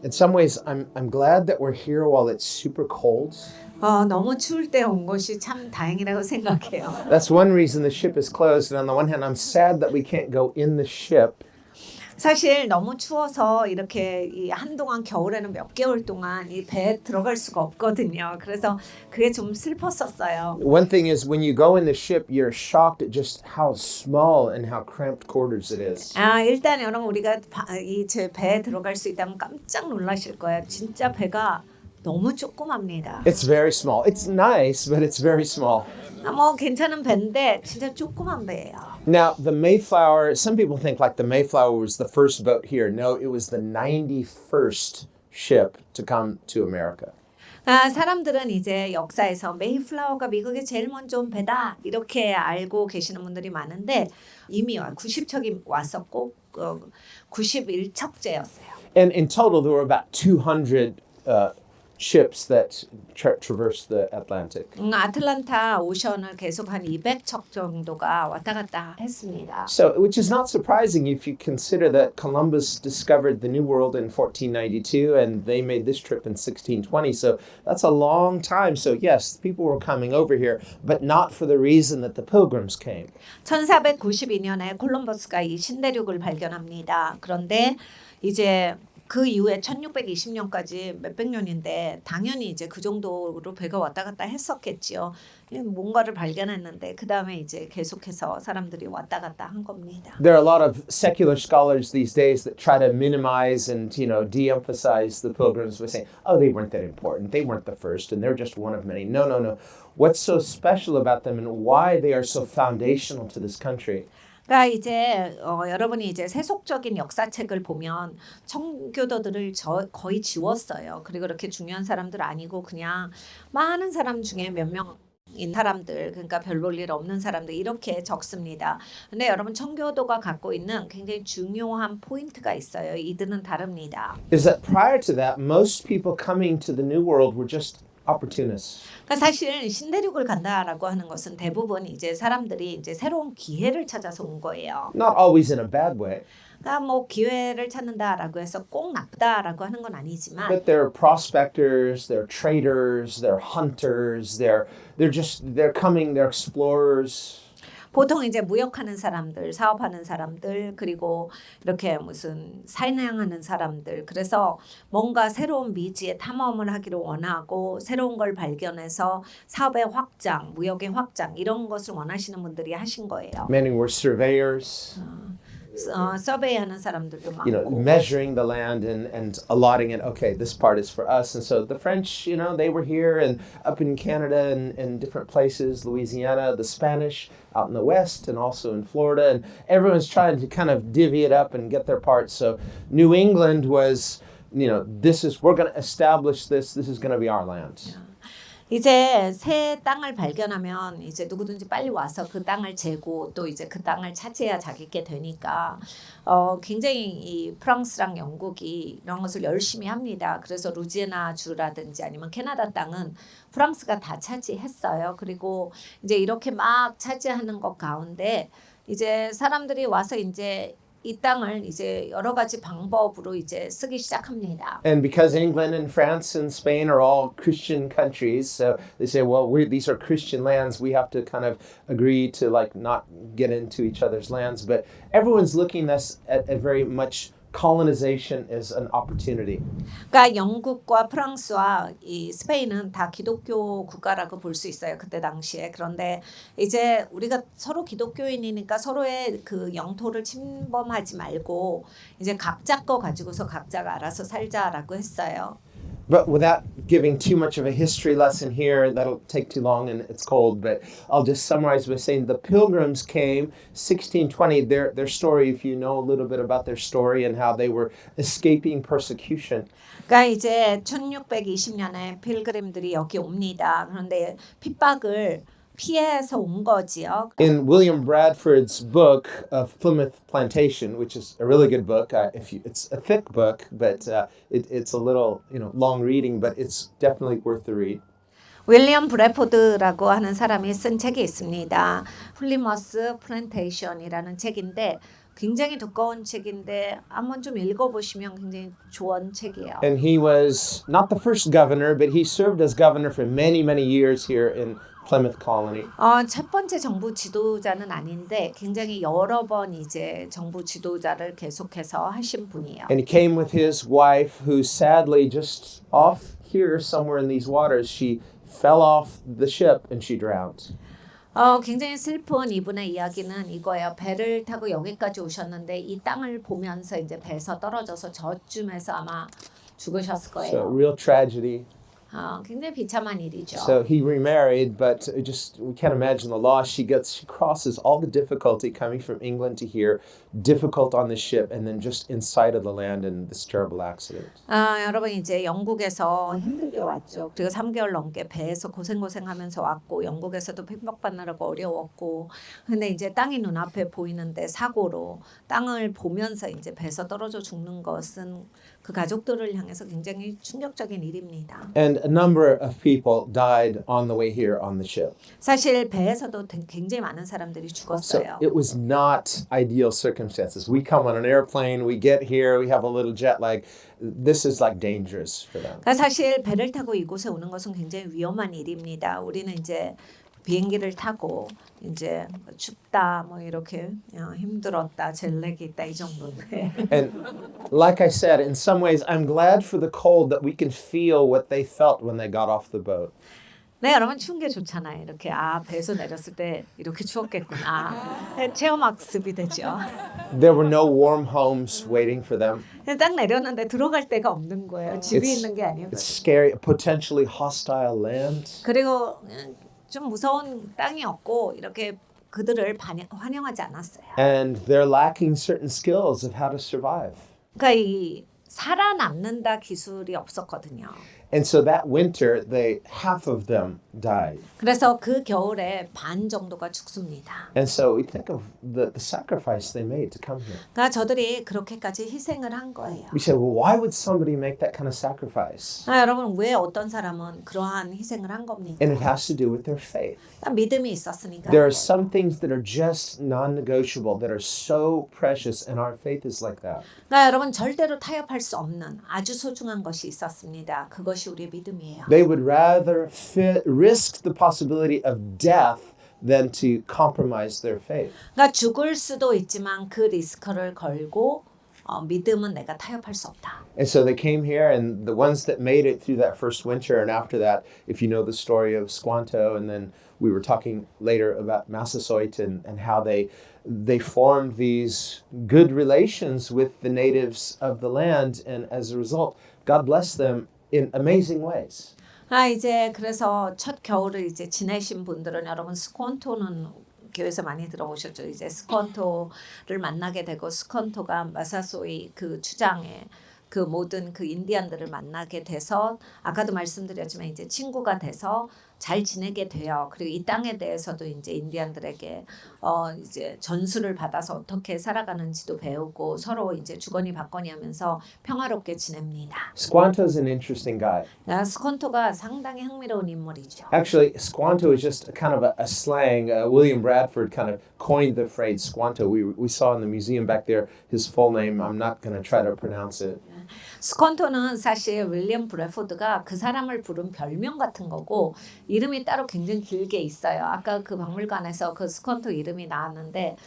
In some ways, I'm glad that we're here while it's super cold. 너무 추울 때 온 것이 참 다행이라고 생각해요. That's one reason the ship is closed. And on the one hand, I'm sad that we can't go in the ship. 사실 너무 추워서 이렇게 이 한동안 겨울에는 몇 개월 동안 이 배에 들어갈 수가 없거든요. 그래서 그게 좀 슬펐었어요. One thing is when you go in the ship, you're shocked at just how small and how cramped quarters it is. 일단 여러분 우리가 이 제 배에 들어갈 수 있다면 깜짝 놀라실 거예요. 진짜 배가 너무 조그맣니다. It's very small. It's nice, but it's very small. 뭐 괜찮은 배인데 진짜 조그만 배예요. Now, the Mayflower, some people think like the Mayflower was the first boat here. No, it was the 91st ship to come to America. 사람들은 이제 역사에서 메이플라워가 미국에 제일 먼저 온 배다 이렇게 알고 계시는 분들이 많은데 이미 90척이 왔었고 91척째였어요. And in total, there were about 200 ships that traversed the Atlantic. 아틀란타 오션을 계속 한 200척 정도가 왔다 갔다 했습니다. So, which is not surprising if you consider that Columbus discovered the New World in 1492 and they made this trip in 1620. So that's a long time. So yes, people were coming over here, but not for the reason that the Pilgrims came. 1492년에 콜럼버스가 이 신대륙을 발견합니다. 그런데 이제 그 이후에 1620년까지 몇백 년인데 당연히 이제 그 정도로 배가 왔다 갔다 했었겠지요. 뭔가를 발견했는데 그 다음에 이제 계속해서 사람들이 왔다 갔다 한 겁니다. There are a lot of secular scholars these days that try to minimize and de-emphasize the Pilgrims by saying, oh, they weren't that important. They weren't the first and they're just one of many. No. What's so special about them and why they are so foundational to this country? 그러니까 이제 여러분이 이제 세속적인 역사책을 보면 청교도들을 거의 지웠어요. 그리고 그렇게 중요한 사람들 아니고 그냥 많은 사람 중에 몇 명인 사람들, 그러니까 별 볼 일 없는 사람들 이렇게 적습니다. 근데 여러분 청교도가 갖고 있는 굉장히 중요한 포인트가 있어요. 이들은 다릅니다. Is that prior to that, most people coming to the New World were just opportunists. 그러니까 사실 신대륙을 간다라고 하는 것은 대부분 이제 사람들이 이제 새로운 기회를 찾아서 온 거예요. Not always in a bad way. 그러니까 뭐 기회를 찾는다라고 해서 꼭 나쁘다라고 하는 건 아니지만 But they're prospectors, they're traders, they're hunters, they're coming, they're explorers. 보통 이제 무역하는 사람들, 사업하는 사람들, 그리고 이렇게 무슨 사냥하는 사람들. 그래서 뭔가 새로운 미지의 탐험을 하기를 원하고 새로운 걸 발견해서 사업의 확장, 무역의 확장 이런 것을 원하시는 분들이 하신 거예요. Many were surveyors. 서베이하는 사람들도 많고. Measuring the land and allotting it. Okay, this part is for us. And so the French, they were here and up in Canada and different places, Louisiana, the Spanish out in the West and also in Florida. And everyone's trying to kind of divvy it up and get their part. So New England was, we're going to establish this. This is going to be our land. 이제 새 땅을 발견하면 이제 누구든지 빨리 와서 그 땅을 재고 또 이제 그 땅을 차지해야 자기게 되니까 굉장히 이 프랑스랑 영국이 이런 것을 열심히 합니다. 그래서 루지애나 주라든지 아니면 캐나다 땅은 프랑스가 다 차지했어요. 그리고 이제 이렇게 막 차지하는 것 가운데 이제 사람들이 와서 이제 이 땅을 이제 여러 가지 방법으로 이제 쓰기 시작합니다. And because England and France and Spain are all Christian countries, so they say, well, these are Christian lands. We have to kind of agree to not get into each other's lands. But everyone's looking at very much colonization as an opportunity. 그러니까 영국과 프랑스와 이 스페인은 다 기독교 국가라고 볼 수 있어요. 그때 당시에. 그런데 이제 우리가 서로 기독교인이니까 서로의 그 영토를 침범하지 말고 이제 각자 거 가지고서 각자가 알아서 살자라고 했어요. But without giving too much of a history lesson here, that'll take too long and it's cold, but I'll just summarize by saying the Pilgrims came 1620, their story, if you know a little bit about their story and how they were escaping persecution. 그러니까 이제 1620년에 필그림들이 여기 옵니다. 그런데 핍박을 피해서 온 거지요. In William Bradford's book of Plymouth Plantation, which is a really good book, it's a thick book, but it's a little long reading, but it's definitely worth the read. 윌리엄 브래포드라고 하는 사람이 쓴 책이 있습니다. 플리머스 플랜테이션이라는 책인데 굉장히 두꺼운 책인데 한번 좀 읽어보시면 굉장히 좋은 책이에요. And he was not the first governor, but he served as governor for many, many years here in Plymouth Colony. 첫 번째 정부 지도자는 아닌데 굉장히 여러 번 이제 정부 지도자를 계속해서 하신 분이에요. And he came with his wife, who sadly just off here somewhere in these waters, she fell off the ship and she drowned. 굉장히 슬픈 이분의 이야기는 이거예요. 배를 타고 여기까지 오셨는데 이 땅을 보면서 이제 배에서 떨어져서 저쯤에서 아마 죽으셨을 So 거예요. real tragedy. 굉장히 비참한 일이죠. So he remarried, but it just we can't imagine the loss. She crosses all the difficulty coming from England to here, difficult on the ship, and then just inside of the land in this terrible accident. 여러분 이제 영국에서 힘들게 왔죠. 그리고 3개월 넘게 배에서 고생하면서 왔고 영국에서도 핍박받느라고 어려웠고 근데 이제 땅이 눈앞에 보이는데 사고로 땅을 보면서 이제 배에서 떨어져 죽는 것은 그 가족들을 향해서 굉장히 충격적인 일입니다. And a number of people died on the way here on the ship. 사실 배에서도 굉장히 많은 사람들이 So 죽었어요. it was not ideal circumstances. We come on an airplane, we get here, we have a little jet lag. This is like dangerous for them. 그러니까 사실 배를 타고 이곳에 오는 것은 굉장히 위험한 일입니다. 우리는 이제 비행기를 타고 이제 춥다 뭐 이렇게 힘들었다 젤렉이 있다 이 정도인데 And like I said, in some ways, I'm glad for the cold that we can feel what they felt when they got off the boat. 네 여러분 추운 게 좋잖아요. 이렇게 배에서 내렸을 때 이렇게 추웠겠구나 체험학습이 되죠. There were no warm homes waiting for them. 딱 내렸는데 들어갈 데가 없는 거예요. 집이 있는 게 아니에요. It's scary, potentially hostile land. 그리고 좀 무서운 땅이었고 이렇게 그들을 환영하지 않았어요. And they're lacking certain skills of how to survive. 그러니까 이 살아남는다 기술이 없었거든요. And so that winter, half of them died. 그래서 그 겨울에 반 정도가 죽습니다. And so we think of the sacrifice they made to come here. 그러니까 저들이 그렇게까지 희생을 한 거예요. We say, well, why would somebody make that kind of sacrifice? 여러분 왜 어떤 사람은 그러한 희생을 한 겁니까? And it has to do with their faith. 믿음이 있었으니까. There are some things that are just non-negotiable, that are so precious, and our faith is like that. 그러니까 여러분 절대로 타협할 수 없는 아주 소중한 것이 있었습니다. 그것이 우리의 믿음이에요. They would rather risk the possibility of death than to compromise their faith. 그러니까 죽을 수도 있지만 그 리스크를 걸고 믿음은 내가 타협할 수 없다. And so they came here, and the ones that made it through that first winter, and after that, if you know the story of Squanto, and then we were talking later about Massasoit and how they formed these good relations with the natives of the land, and as a result, God blessed them in amazing ways. 이제 그래서 첫 겨울을 이제 지내신 분들은 여러분 스콘토는 교회에서 많이 들어보셨죠. 이제 스콘토를 만나게 되고 스콘토가 마사소이 그 주장에 그 모든 그 인디안들을 만나게 돼서 아까도 말씀드렸지만 이제 친구가 돼서 잘 지내게 돼요. 그리고 이 땅에 대해서도 이제 인디안들에게 이제 전수를 받아서 어떻게 살아가는지도 배우고 서로 이제 주거니 받거니 하면서 평화롭게 지냅니다. Squanto's an interesting guy. 스콘토가 상당히 흥미로운 인물이죠. Actually, Squanto is just kind of a slang. William Bradford kind of coined the phrase Squanto. We saw in the museum back there his full name. I'm not going to try to pronounce it. 스콘토는 사실 윌리엄 브래포드가 그 사람을 부른 별명 같은 거고 이름이 따로 굉장히 길게 있어요. 아까 그 박물관에서 그 스콘토 이름이 나왔는데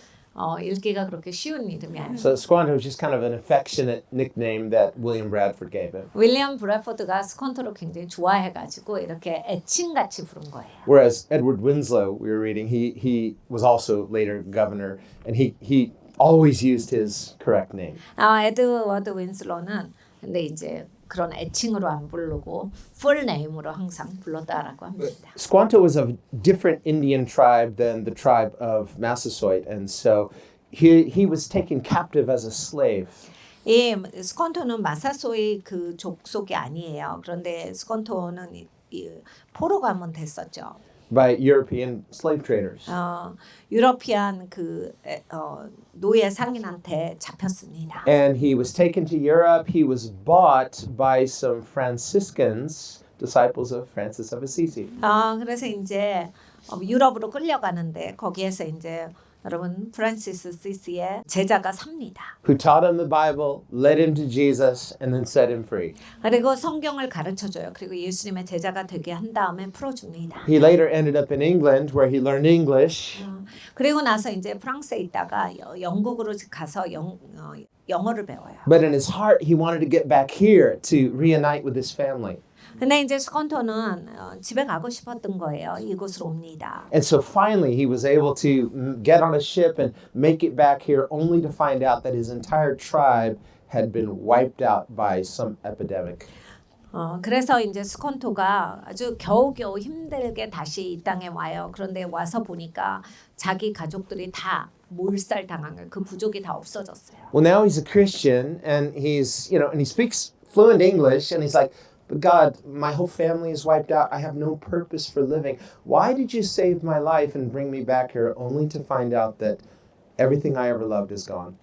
읽기가 그렇게 쉬운 이름이 아니에요. So Squanto is just kind of an affectionate nickname that William Bradford gave him. 윌리엄 브래포드가 스콘토를 굉장히 좋아해가지고 이렇게 애칭같이 부른 거예요. Whereas Edward Winslow, we were reading, he was also later governor, and he always used his correct name. 에드워드 윈슬로는 근데 이제 그런 애칭으로 안 부르고 풀 네임으로 항상 불렀다라고 합니다. Squanto was a different Indian tribe than the tribe of Massasoit, and so he was taken captive as a slave. 이 스콘토는 마사소이 그 족속이 아니에요. 그런데 스콘토는 이 포로가 한번 됐었죠. By European slave traders. 유러피안 그 노예 상인한테 잡혔습니다. And he was taken to Europe. He was bought by some Franciscans, disciples of Francis of Assisi. 그래서 이제 유럽으로 끌려가는데 거기에서 이제 여러분 프란시스 시스의 제자가 삽니다. who taught him the Bible, led him to Jesus, and then set him free. 그리고 성경을 가르쳐줘요. 그리고 예수님의 제자가 되게 한 다음에 풀어줍니다. He later ended up in England where he learned English. 그리고 나서 이제 프랑스에 있다가 영국으로 가서 영어를 배워요. But in his heart, he wanted to get back here to reunite with his family. 근데 이제 스콘토는 집에 가고 싶었던 거예요. 이곳으로 옵니다. And so finally, he was able to get on a ship and make it back here, only to find out that his entire tribe had been wiped out by some epidemic. 그래서 이제 스콘토가 아주 겨우겨우 힘들게 다시 이 땅에 와요. 그런데 와서 보니까 자기 가족들이 다 몰살 당한 거예요. 그 부족이 다 없어졌어요. Well, now he's a Christian, and and he speaks fluent English, and he's like, but God, my whole family is wiped out. I have no purpose for living. Why did you save my life and bring me back here only to find out that everything I ever loved is gone?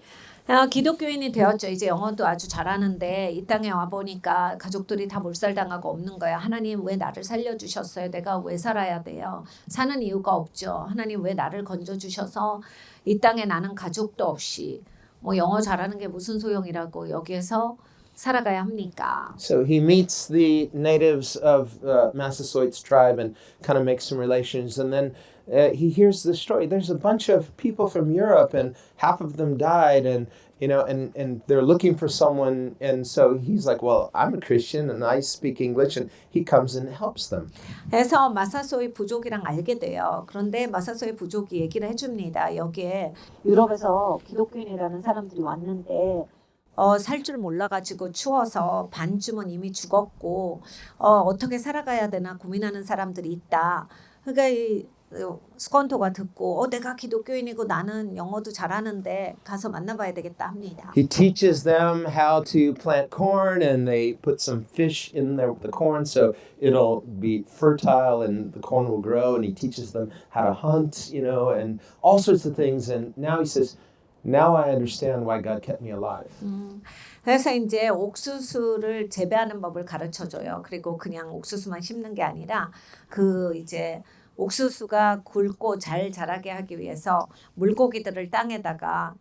기독교인이 되었죠. 이제 영어도 아주 잘하는데 이 땅에 와 보니까 가족들이 다 몰살당하고 없는 거야. 하나님 왜 나를 살려주셨어요? 내가 왜 살아야 돼요? 사는 이유가 없죠. 하나님 왜 나를 건져주셔서 이 땅에 나는 가족도 없이 뭐 영어 잘하는 게 무슨 소용이라고 여기에서 살아가야 합니까? So he meets the natives of Massasoit's tribe and kind of makes some relations, and then he hears the story. There's a bunch of people from Europe, and half of them died, and they're looking for someone, and so he's like, well, I'm a Christian and I speak English, and he comes and helps them. 그래서 마사소이 부족이랑 알게 돼요. 그런데 마사소이 부족이 얘기를 해줍니다. 여기에 유럽에서 기독교인이라는 사람들이 왔는데 살 줄 몰라가지고 추워서 반쯤은 이미 죽었고 어떻게 살아가야 되나 고민하는 사람들이 있다. 그러니까 이 스콘토가 듣고 내가 기독교인이고 나는 영어도 잘하는데 가서 만나봐야 되겠다 합니다. He teaches them how to plant corn, and they put some fish in there with the corn so it'll be fertile and the corn will grow, and he teaches them how to hunt, and all sorts of things. And now he says, now I understand why God kept me alive. 그래서 이제 옥수수를 재배하는 법을 가르쳐줘요. 그리고 그냥 옥수수만 심는 게 아니라 그 이제 옥수수가 굵고 잘 자라게 하기 위해서 물고기들을 땅에다가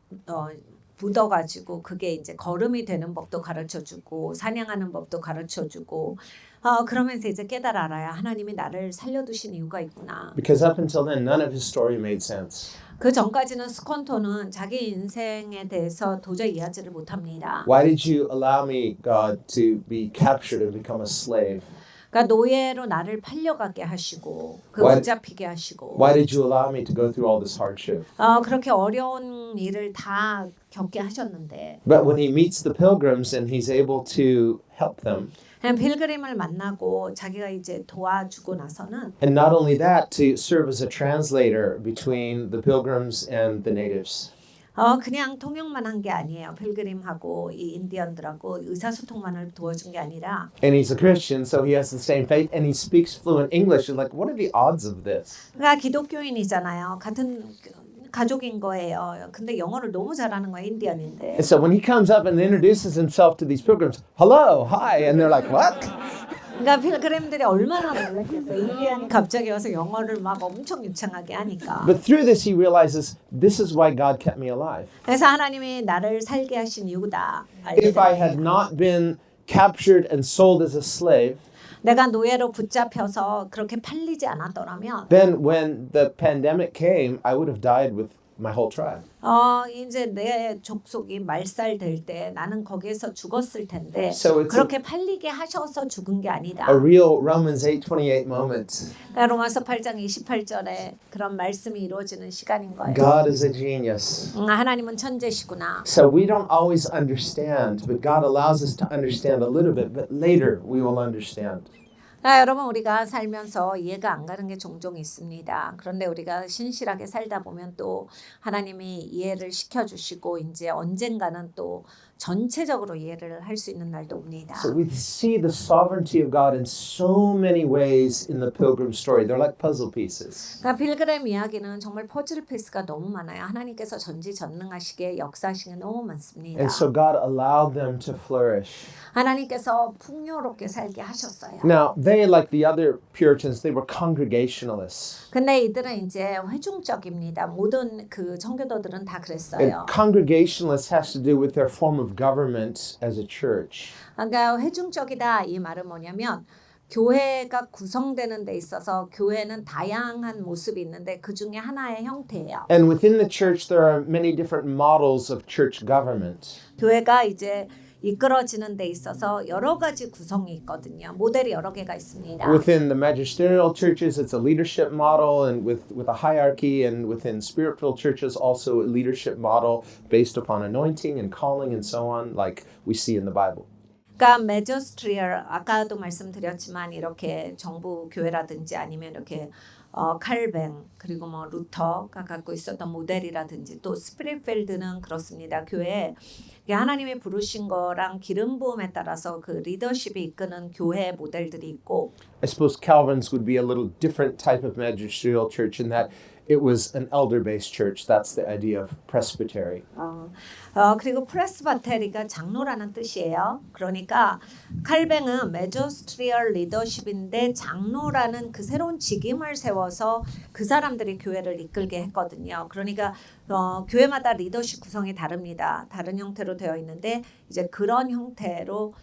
묻어가지고 그게 이제 거름이 되는 법도 가르쳐주고 사냥하는 법도 가르쳐주고 그러면서 이제 깨달아 알아야 하나님이 나를 살려두신 이유가 있구나. Because up until then, none of his story made sense. 그 전까지는 스콘토는 자기 인생에 대해서 도저히 이해하지를 못합니다. Why did you allow me, God, to be captured and become a slave? 그러니까 노예로 나를 팔려가게 하시고 붙잡히게 하시고. Why did you allow me to go through all this hardship? 그렇게 어려운 일을 다 겪게 하셨는데. But when he meets the pilgrims and he's able to help them. 필그림을 만나고 자기가 이제 도와주고 나서는. And not only that, to serve as a translator between the pilgrims and the natives. 그냥 통역만 한 게 아니에요. 필그림하고 이 인디언들하고 의사소통만을 도와준 게 아니라. And he's a Christian, so he has the same faith, and he speaks fluent English. You're like, what are the odds of this? 그러니까 기독교인이잖아요. 같은 가족인 거예요. 근데 영어를 너무 잘하는 거예요. 인디언인데. And so when he comes up and introduces himself to these pilgrims, hello, hi, and they're like, what? 그러니까 필그림들이 얼마나 놀랐겠어요. 인디언이 갑자기 와서 영어를 막 엄청 유창하게 하니까. But through this he realizes this is why God kept me alive. 그래서 하나님이 나를 살게 하신 이유다. If I had not been captured and sold as a slave, 내가 노예로 붙잡혀서 그렇게 팔리지 않았더라면 then when the pandemic came, I would have died with my whole tribe. 이제 내 족속이 말살될 때 나는 거기에서 죽었을 텐데 So it's 그렇게 팔리게 하셔서 죽은 게 아니다. a real Romans 8:28 moment. 로마서 8장 28절에 그런 말씀이 이루어지는 시간인 거예요. God is a genius. 하나님은 천재시구나. So we don't always understand, but God allows us to understand a little bit, but later we will understand. 여러분 우리가 살면서 이해가 안 가는 게 종종 있습니다. 그런데 우리가 신실하게 살다 보면 또 하나님이 이해를 시켜주시고 이제 언젠가는 또 전체적으로 이해를 할 수 있는 날도 옵니다. So we see the sovereignty of God in so many ways in the pilgrim story. They're like puzzle pieces. 그러니까 필그램 이야기는 정말 퍼즐 피스가 너무 많아요. 하나님께서 전지전능하시게 역사하시는 게 너무 많습니다. And so God allowed them to flourish. 하나님께서 풍요롭게 살게 하셨어요. Now, they, like the other Puritans, they were congregationalists. 근데 이들은 이제 회중적입니다. 모든 그 청교도들은 다 And 그랬어요. congregationalists has to do with their form of government as a church. 그러니까 회중적이다 이 말은 뭐냐면 교회가 구성되는 데 있어서 교회는 다양한 모습이 있는데 그 중에 하나의 형태예요. And within the church, there are many different models of church government. 교회가 이제 이끌어지는 데 있어서 여러 가지 구성이 있거든요. 모델이 여러 개가 있습니다. Within the magisterial churches, it's a leadership model, and with a hierarchy, and within spirit-filled churches, also a leadership model based upon anointing and calling and so on, like we see in the Bible. 그러니까 메저스트리얼 아까도 말씀드렸지만 이렇게 정부 교회라든지 아니면 이렇게 칼뱅 그리고 뭐 루터가 갖고 있었던 모델이라든지 또 스피릿필드는 그렇습니다. 교회에 하나님이 부르신 거랑 기름 부음에 따라서 그 리더십이 이끄는 교회 모델들이 있고 I suppose Calvin's would be a little different type of magisterial church in that it was an elder-based church. That's the idea of presbytery. 그리고 프레스바테리가 장로라는 뜻이에요. 그러니까 칼뱅은 메저스트리얼 리더십인데 장로라는 그 새로운 직임을 세워서 그 사람들이 교회를 이끌게 했거든요. 그러니까 교회마다 리더십 구성이 다릅니다. 다른 형태로 되어 있는데 이제 그런 형태로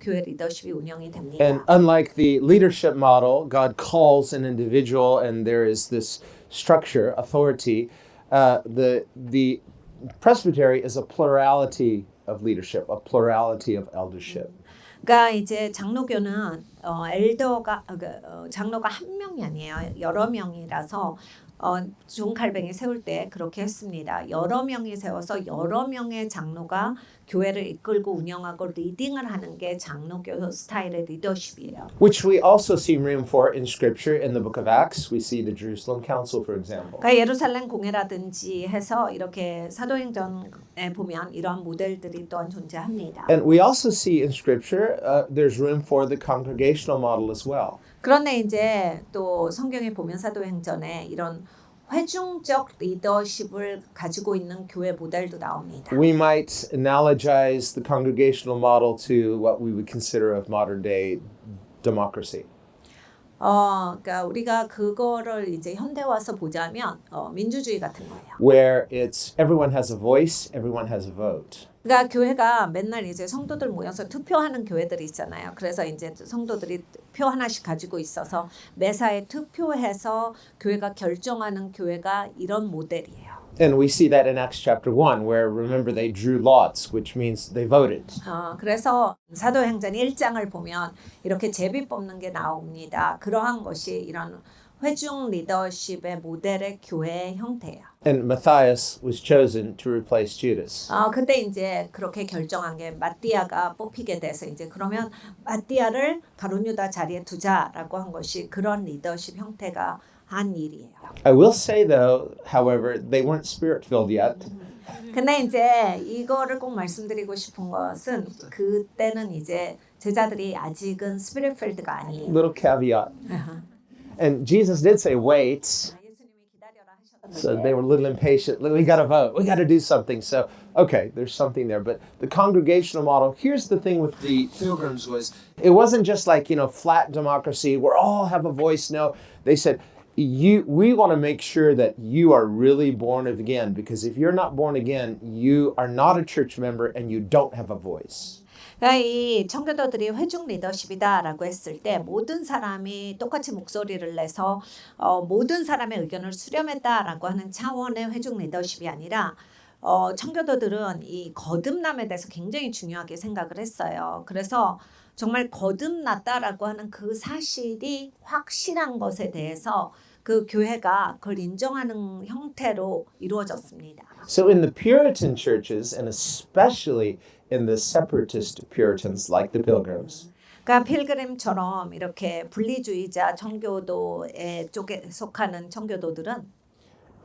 교회 리더십이 운영이 됩니다. And unlike the leadership model, God calls an individual and there is this structure, authority. The presbytery is a plurality of leadership, a plurality of eldership. 그러니까 이제 장로교는 장로가 한 명이 아니에요. 여러 명이라서 존 칼뱅이 세울 때 그렇게 했습니다. 여러 명이 세워서 여러 명의 장로가 교회를 이끌고 운영하고 리딩을 하는 게 장로교 스타일의 리더십이에요. Which we also see room for in Scripture. In the book of Acts, we see the Jerusalem Council, for example. 그러니까 예루살렘 공회라든지 해서 이렇게 사도행전에 보면 이러한 모델들이 또한 존재합니다. And we also see in Scripture there's room for the congregational model as well. 그런데 이제 또 성경에 보면 사도행전에 이런 회중적 리더십을 가지고 있는 교회 모델도 나옵니다. We might analogize the congregational model to what we would consider of modern day democracy. 그러니까 우리가 그거를 이제 현대화해서 보자면 민주주의 같은 거예요. Where it's everyone has a voice, everyone has a vote. 그러니까 교회가 맨날 이제 성도들 모여서 투표하는 교회들이 있잖아요. 그래서 이제 성도들이 표 하나씩 가지고 있어서 매사에 투표해서 교회가 결정하는 교회가 이런 모델이에요. And we see that in Acts chapter 1, where remember they drew lots, which means they voted. 그래서 사도행전 1장을 보면 이렇게 제비 뽑는 게 나옵니다. 그러한 것이 이런 회중 리더십의 모델의 교회의 형태예요. And Matthias was chosen to replace Judas. 근데 이제 그렇게 결정한 게 마띠아가 뽑히게 돼서 이제 그러면 마띠아를 가룟 유다 자리에 두자라고 한 것이 그런 리더십 형태가 한 일이에요. I will say though, however, they weren't spirit-filled yet. 근데 이제 이거를 꼭 말씀드리고 싶은 것은 그때는 이제 제자들이 아직은 스피릿필드가 아니에요. Little caveat. And Jesus did say, wait. 예수님이 기다려라 하셨는데 So they were a little impatient. We got to vote. We got to do something. So, okay, there's something there. But the congregational model, here's the thing with the pilgrims was, it wasn't just like, flat democracy where all have a voice. No, they said, we want to make sure that you are really born again, because if you're not born again, you are not a church member and you don't have a voice. 그러니까 이 청교도들이 회중 리더십이다라고 했을 때 모든 사람이 똑같이 목소리를 내서 모든 사람의 의견을 수렴했다라고 하는 차원의 회중 리더십이 아니라 청교도들은 이 거듭남에 대해서 굉장히 중요하게 생각을 했어요. 그래서 정말 거듭났다라고 하는 그 사실이 확실한 것에 대해서 그 교회가 그걸 인정하는 형태로 이루어졌습니다. So in the Puritan churches, and especially in the separatist Puritans like the Pilgrims, 그러니까 필그림처럼 이렇게 분리주의자 청교도의 쪽에 속하는 청교도들은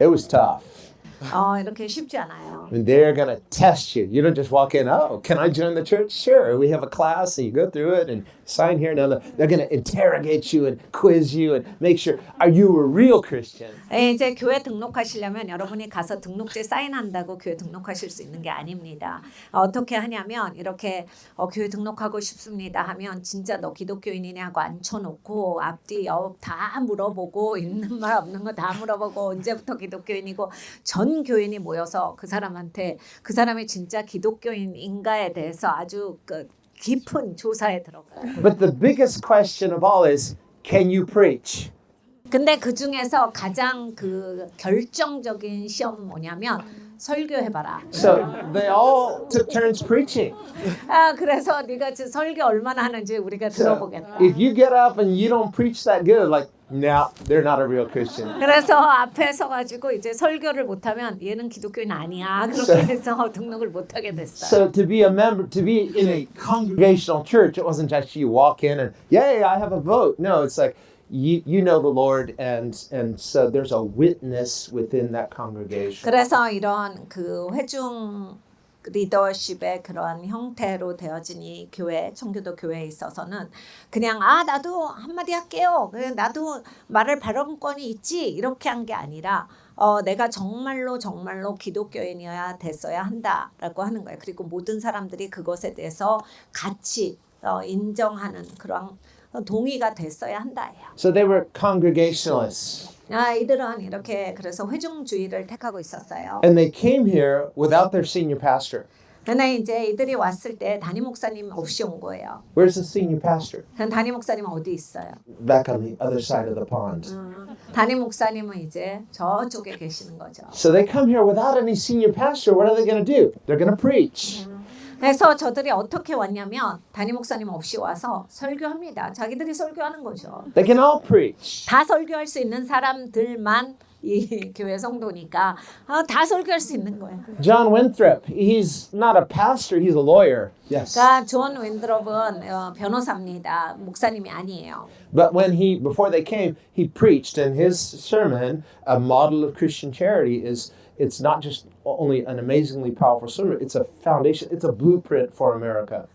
it was tough. 이렇게 쉽지 않아요. I mean, they're going to test you. You don't just walk in, oh, can I join the church? Sure. We have a class, and you go through it and sign here. No, they're going to interrogate you and quiz you and make sure, are you a real Christian? 이제 교회 등록하시려면 여러분이 가서 등록제 사인한다고 교회 등록하실 수 있는 게 아닙니다. 어떻게 하냐면 이렇게 교회 등록하고 싶습니다 하면 진짜 너 기독교인이냐고 앉혀놓고 앞뒤 옆 다 물어보고 있는 말 없는 거 다 물어보고 언제부터 기독교인이고 전 교인이 모여서 그 사람한테 그 사람이 진짜 기독교인인가에 대해서 아주 깊은 조사에 들어가요. But the biggest question of all is, can you preach? 근데 그 중에서 가장 결정적인 시험은 뭐냐면 설교해봐라. So they all took turns preaching. 그래서 네가 설교 얼마나 하는지 우리가 들어보겠다. If you get up and you don't preach that good, like, no, they're not a real Christian. 그래서 앞에 서가지고 이제 설교를 못하면 얘는 기독교인 아니야. 그렇게 해서 등록을 못하게 됐어요. So to be a member, to be in a congregational church, it wasn't just you walk in and, yay, I have a vote. No, it's like, you know the Lord, and so there's a witness within that congregation. 그래서 이런 회중 리더십의 그런 형태로 되어진 이 교회, 청교도 교회에 있어서는 그냥 나도 한마디 할게요. 나도 말할 발언권이 있지. 이렇게 한 게 아니라 내가 정말로 기독교인이어야 됐어야 한다라고 하는 거예요. 그리고 모든 사람들이 그것에 대해서 같이 인정하는 그런 동의가 됐어야 한다예요. So they were congregationalists. 이들은 이렇게 그래서 회중주의를 택하고 있었어요. And they came here without their senior pastor. 근데 이제 이들이 왔을 때 담임 목사님 없이 온 거예요. Where's the senior pastor? 담임 목사님은 어디 있어요? Back on the other side of the pond. 담임 목사님은 이제 저쪽에 계시는 거죠. So they come here without any senior pastor. What are they going to do? They're going to preach. 그래서 저들이 어떻게 왔냐면 담임 목사님 없이 와서 설교합니다. 자기들이 설교하는 거죠. They can all preach. 다 설교할 수 있는 사람들만 이 교회 성도니까 다 설교할 수 있는 거예요. John Winthrop, he's not a pastor, he's a lawyer. Yes. 그러니까 존 윈드롭은 변호사입니다. 목사님이 아니에요. But before they came, he preached, and his sermon, a model of Christian charity, it's not just only an amazingly powerful sermon, it's a foundation, it's a blueprint for America.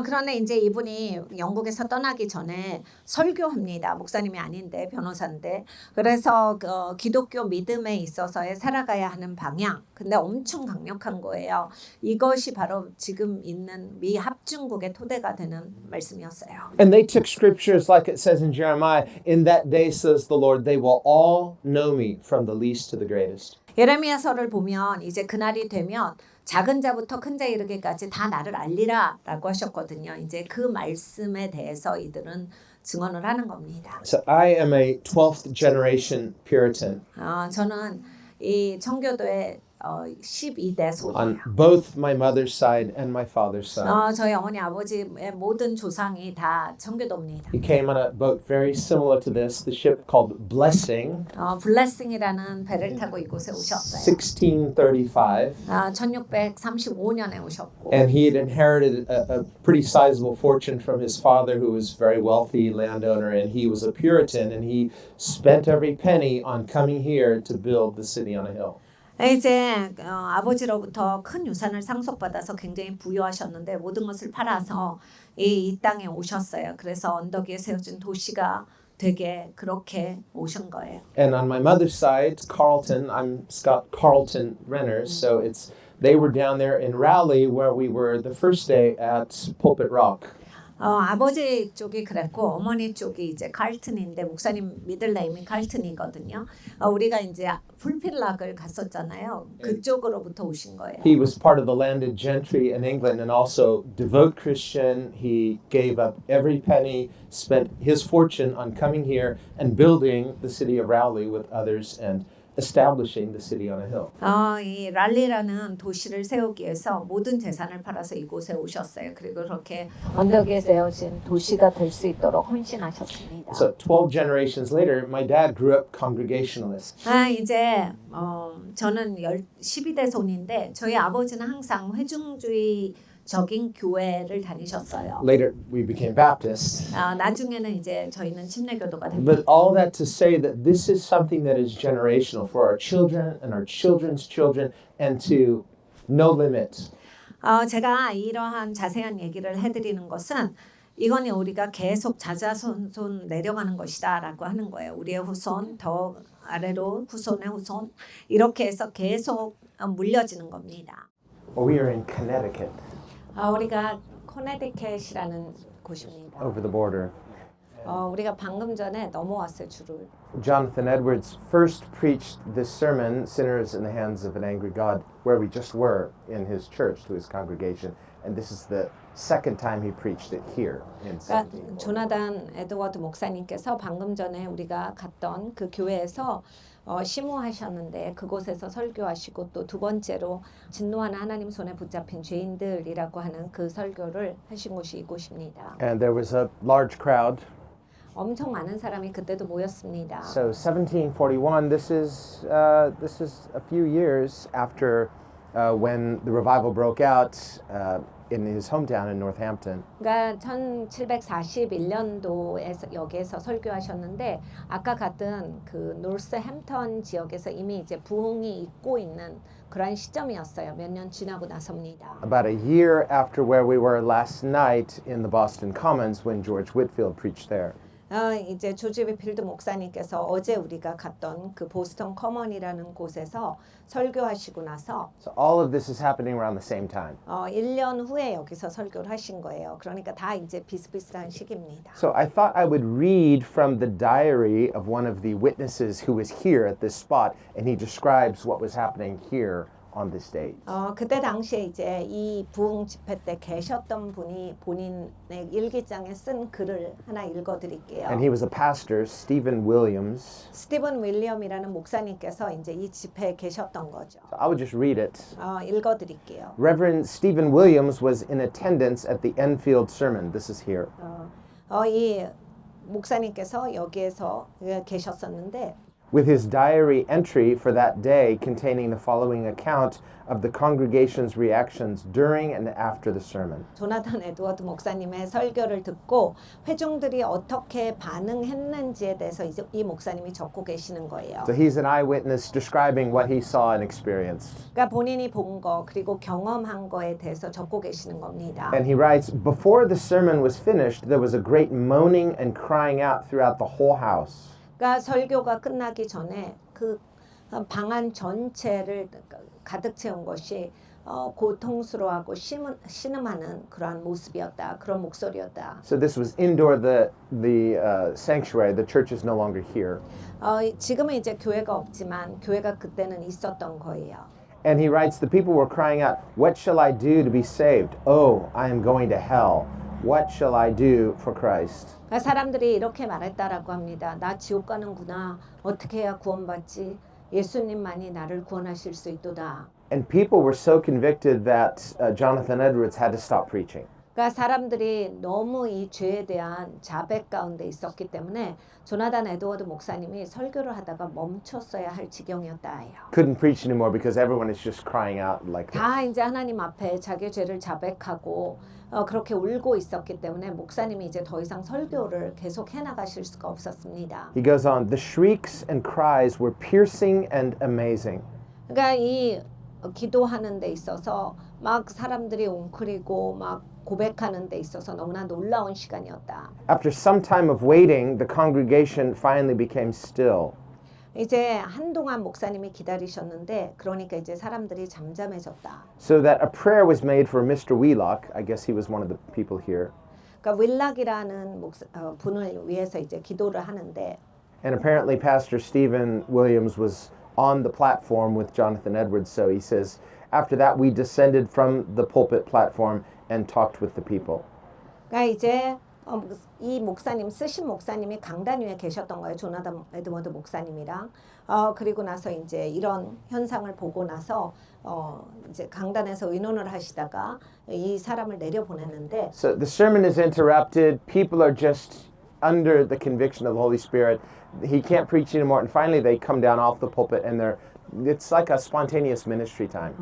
그런데 이제 이분이 영국에서 떠나기 전에 설교합니다. 목사님이 아닌데 변호사인데. 그래서 기독교 믿음에 있어서의 살아가야 하는 방향. 근데 엄청 강력한 거예요. 이것이 바로 지금 있는 미 합중국의 토대가 되는 말씀이었어요. And they took scriptures like it says in Jeremiah, in that day says the Lord, they will all know me from the least to the greatest. 예레미야서를 보면 이제 그날이 되면 작은 자부터 큰 자 이르기까지 다 나를 알리라라고 하셨거든요. 이제 그 말씀에 대해서 이들은 증언을 하는 겁니다. So I am a 12th generation Puritan. 저는 이 청교도의 12대 소리예요. On both my mother's side and my father's side. 저희 어머니 아버지의 모든 조상이 다 청교도입니다. He came on a boat very similar to this, the ship called Blessing. 블레싱이라는 배를 타고 이곳에 오셨어요. 1635. 1635년에 오셨고. And he had inherited a pretty sizable fortune from his father, who was a very wealthy landowner, and he was a Puritan, and he spent every penny on coming here to build the city on a hill. 이제 아버지로부터 큰 유산을 상속받아서 굉장히 부유하셨는데 모든 것을 팔아서 이 땅에 오셨어요. 그래서 언덕 위에 세워진 도시가 되게 그렇게 오신 거예요. And on my mother's side, Carlton, I'm Scott Carlton Renner, so they were down there in Raleigh where we were the first day at Pulpit Rock. 아버지 쪽이 그랬고 어머니 쪽이 이제 칼튼인데 목사님 미들네임이 칼튼이거든요. 우리가 이제 풀필락을 갔었잖아요. 그쪽으로부터 오신 거예요. He was part of the landed gentry in England and also devout Christian. He gave up every penny, spent his fortune on coming here and building the city of Raleigh with others and establishing the city on a hill. 이 랄리라는 도시를 세우기 위해서 모든 재산을 팔아서 이곳에 오셨어요. 그리고 그렇게 언덕 위에 세워진 도시가 될 수 있도록 헌신하셨습니다. So 12 generations later, my dad grew up congregationalist. 이제 저는 12대 손인데 저희 아버지는 항상 회중주의 적인 교회를 다니셨어요. Later, we became Baptist. 나중에는 이제 저희는 침례교도가 But 됩니다. all that to say that this is something that is generational for our children and our children's children, and to no limit. 제가 이러한 자세한 얘기를 해드리는 것은 이거는 우리가 계속 자자손손 내려가는 것이다라고 하는 거예요. 우리의 후손, 더 아래로 후손의 후손 이렇게 해서 계속 물려지는 겁니다. We are in Connecticut, 우리가 코네티켓이라는 곳입니다. over the border. 우리가 방금 전에 넘어왔어요, 줄을. Jonathan Edwards first preached this sermon, Sinners in the Hands of an Angry God, where we just were in his church to his congregation. And this is the second time he preached it here in 그러니까 1740. 조나단 에드워드 목사님께서 방금 전에 우리가 갔던 그 교회에서 심호하셨는데 그곳에서 설교하시고 또 두 번째로 진노하는 하나님 손에 붙잡힌 죄인들이라고 하는 그 설교를 하신 곳이 이곳입니다. And there was a large crowd. 엄청 많은 사람이 그때도 모였습니다. So 1741, this is a few years after when the revival broke out in his hometown in Northampton. 그러니까 1741년도에서 여기에서 설교하셨는데 아까 갔던 그 노스햄턴 지역에서 이미 이제 부흥이 있고 있는 그런 시점이었어요. 몇 년 지나고 나서입니다. About a year after where we were last night in the Boston Commons when George Whitefield preached there. 이제 조지 휘필드 목사님께서 어제 우리가 갔던 그 보스턴 커먼이라는 곳에서 설교하시고 나서 So all of this is happening around the same time. 1년 후에 여기서 설교를 하신 거예요. 그러니까 다 이제 비슷비슷한 시기입니다. So I thought I would read from the diary of one of the witnesses who was here at this spot, and he describes what was happening here on this stage. 그때 당시에 이제 이 부흥 집회 때 계셨던 분이 본인의 일기장에 쓴 글을 하나 읽어드릴게요. And he was a pastor, Stephen Williams. 스티븐 윌리엄이라는 목사님께서 이제 이 집회에 계셨던 거죠. So I would just read it. 읽어드릴게요. Reverend Stephen Williams was in attendance at the Enfield sermon. This is here. 이 목사님께서 여기에서 계셨었는데 With his diary entry for that day containing the following account of the congregation's reactions during and after the sermon. 조나단 에드워드 목사님의 설교를 듣고 회중들이 어떻게 반응했는지에 대해서 이 목사님이 적고 계시는 거예요. So he's an eyewitness describing what he saw and experienced. 그러니까 본인이 본 거 그리고 경험한 거에 대해서 적고 계시는 겁니다. And he writes, before the sermon was finished, there was a great moaning and crying out throughout the whole house. 그러니까 설교가 끝나기 전에 그 방안 전체를 가득 채운 것이 고통스러워하고 신음하는 그러한 모습이었다. 그런 목소리였다. So this was indoor the sanctuary. The church is no longer here. 지금은 이제 교회가 없지만 교회가 그때는 있었던 거예요. And he writes, the people were crying out, what shall I do to be saved? Oh, I am going to hell. What shall I do for Christ? 사람들이 이렇게 말했다라고 합니다. 나 지옥 가는구나. 어떻게 해야 구원받지? 예수님만이 나를 구원하실 수 있도다. And people were so convicted that Jonathan Edwards had to stop preaching. 그러니까 사람들이 너무 이 죄에 대한 자백 가운데 있었기 때문에 조나단 에드워드 목사님이 설교를 하다가 멈췄어야 할 지경이었다 해요. Couldn't preach anymore because everyone is just crying out like this. 다 이제 하나님 앞에 자기 죄를 자백하고 그렇게 울고 있었기 때문에 목사님이 이제 더 이상 설교를 계속 해나가실 수가 없었습니다. He goes on, the shrieks and cries were piercing and amazing. 그러니까 이 기도하는 데 있어서 막 사람들이 웅크리고 막 고백하는 데 있어서 너무나 놀라운 시간이었다. After some time of waiting, the congregation finally became still. 이제 한동안 목사님이 기다리셨는데 그러니까 이제 사람들이 잠잠해졌다. So that a prayer was made for Mr. Wheelock. I guess he was one of the people here. 그러니까 윌락이라는 분을 위해서 이제 기도를 하는데 And apparently Pastor Stephen Williams was on the platform with Jonathan Edwards. So he says, after that we descended from the pulpit platform and talked with the people. 그러니까 이제 이 목사님 쓰신 목사님이 강단 위에 계셨던 거예요. 조나단 에드워드 목사님이랑 그리고 나서 이제 이런 현상을 보고 나서 이제 강단에서 의논을 하시다가 이 사람을 내려 보냈는데 So the sermon is interrupted. People are just under the conviction of the Holy Spirit. He can't preach anymore. And finally they come down off the pulpit and they're It's like a spontaneous ministry time.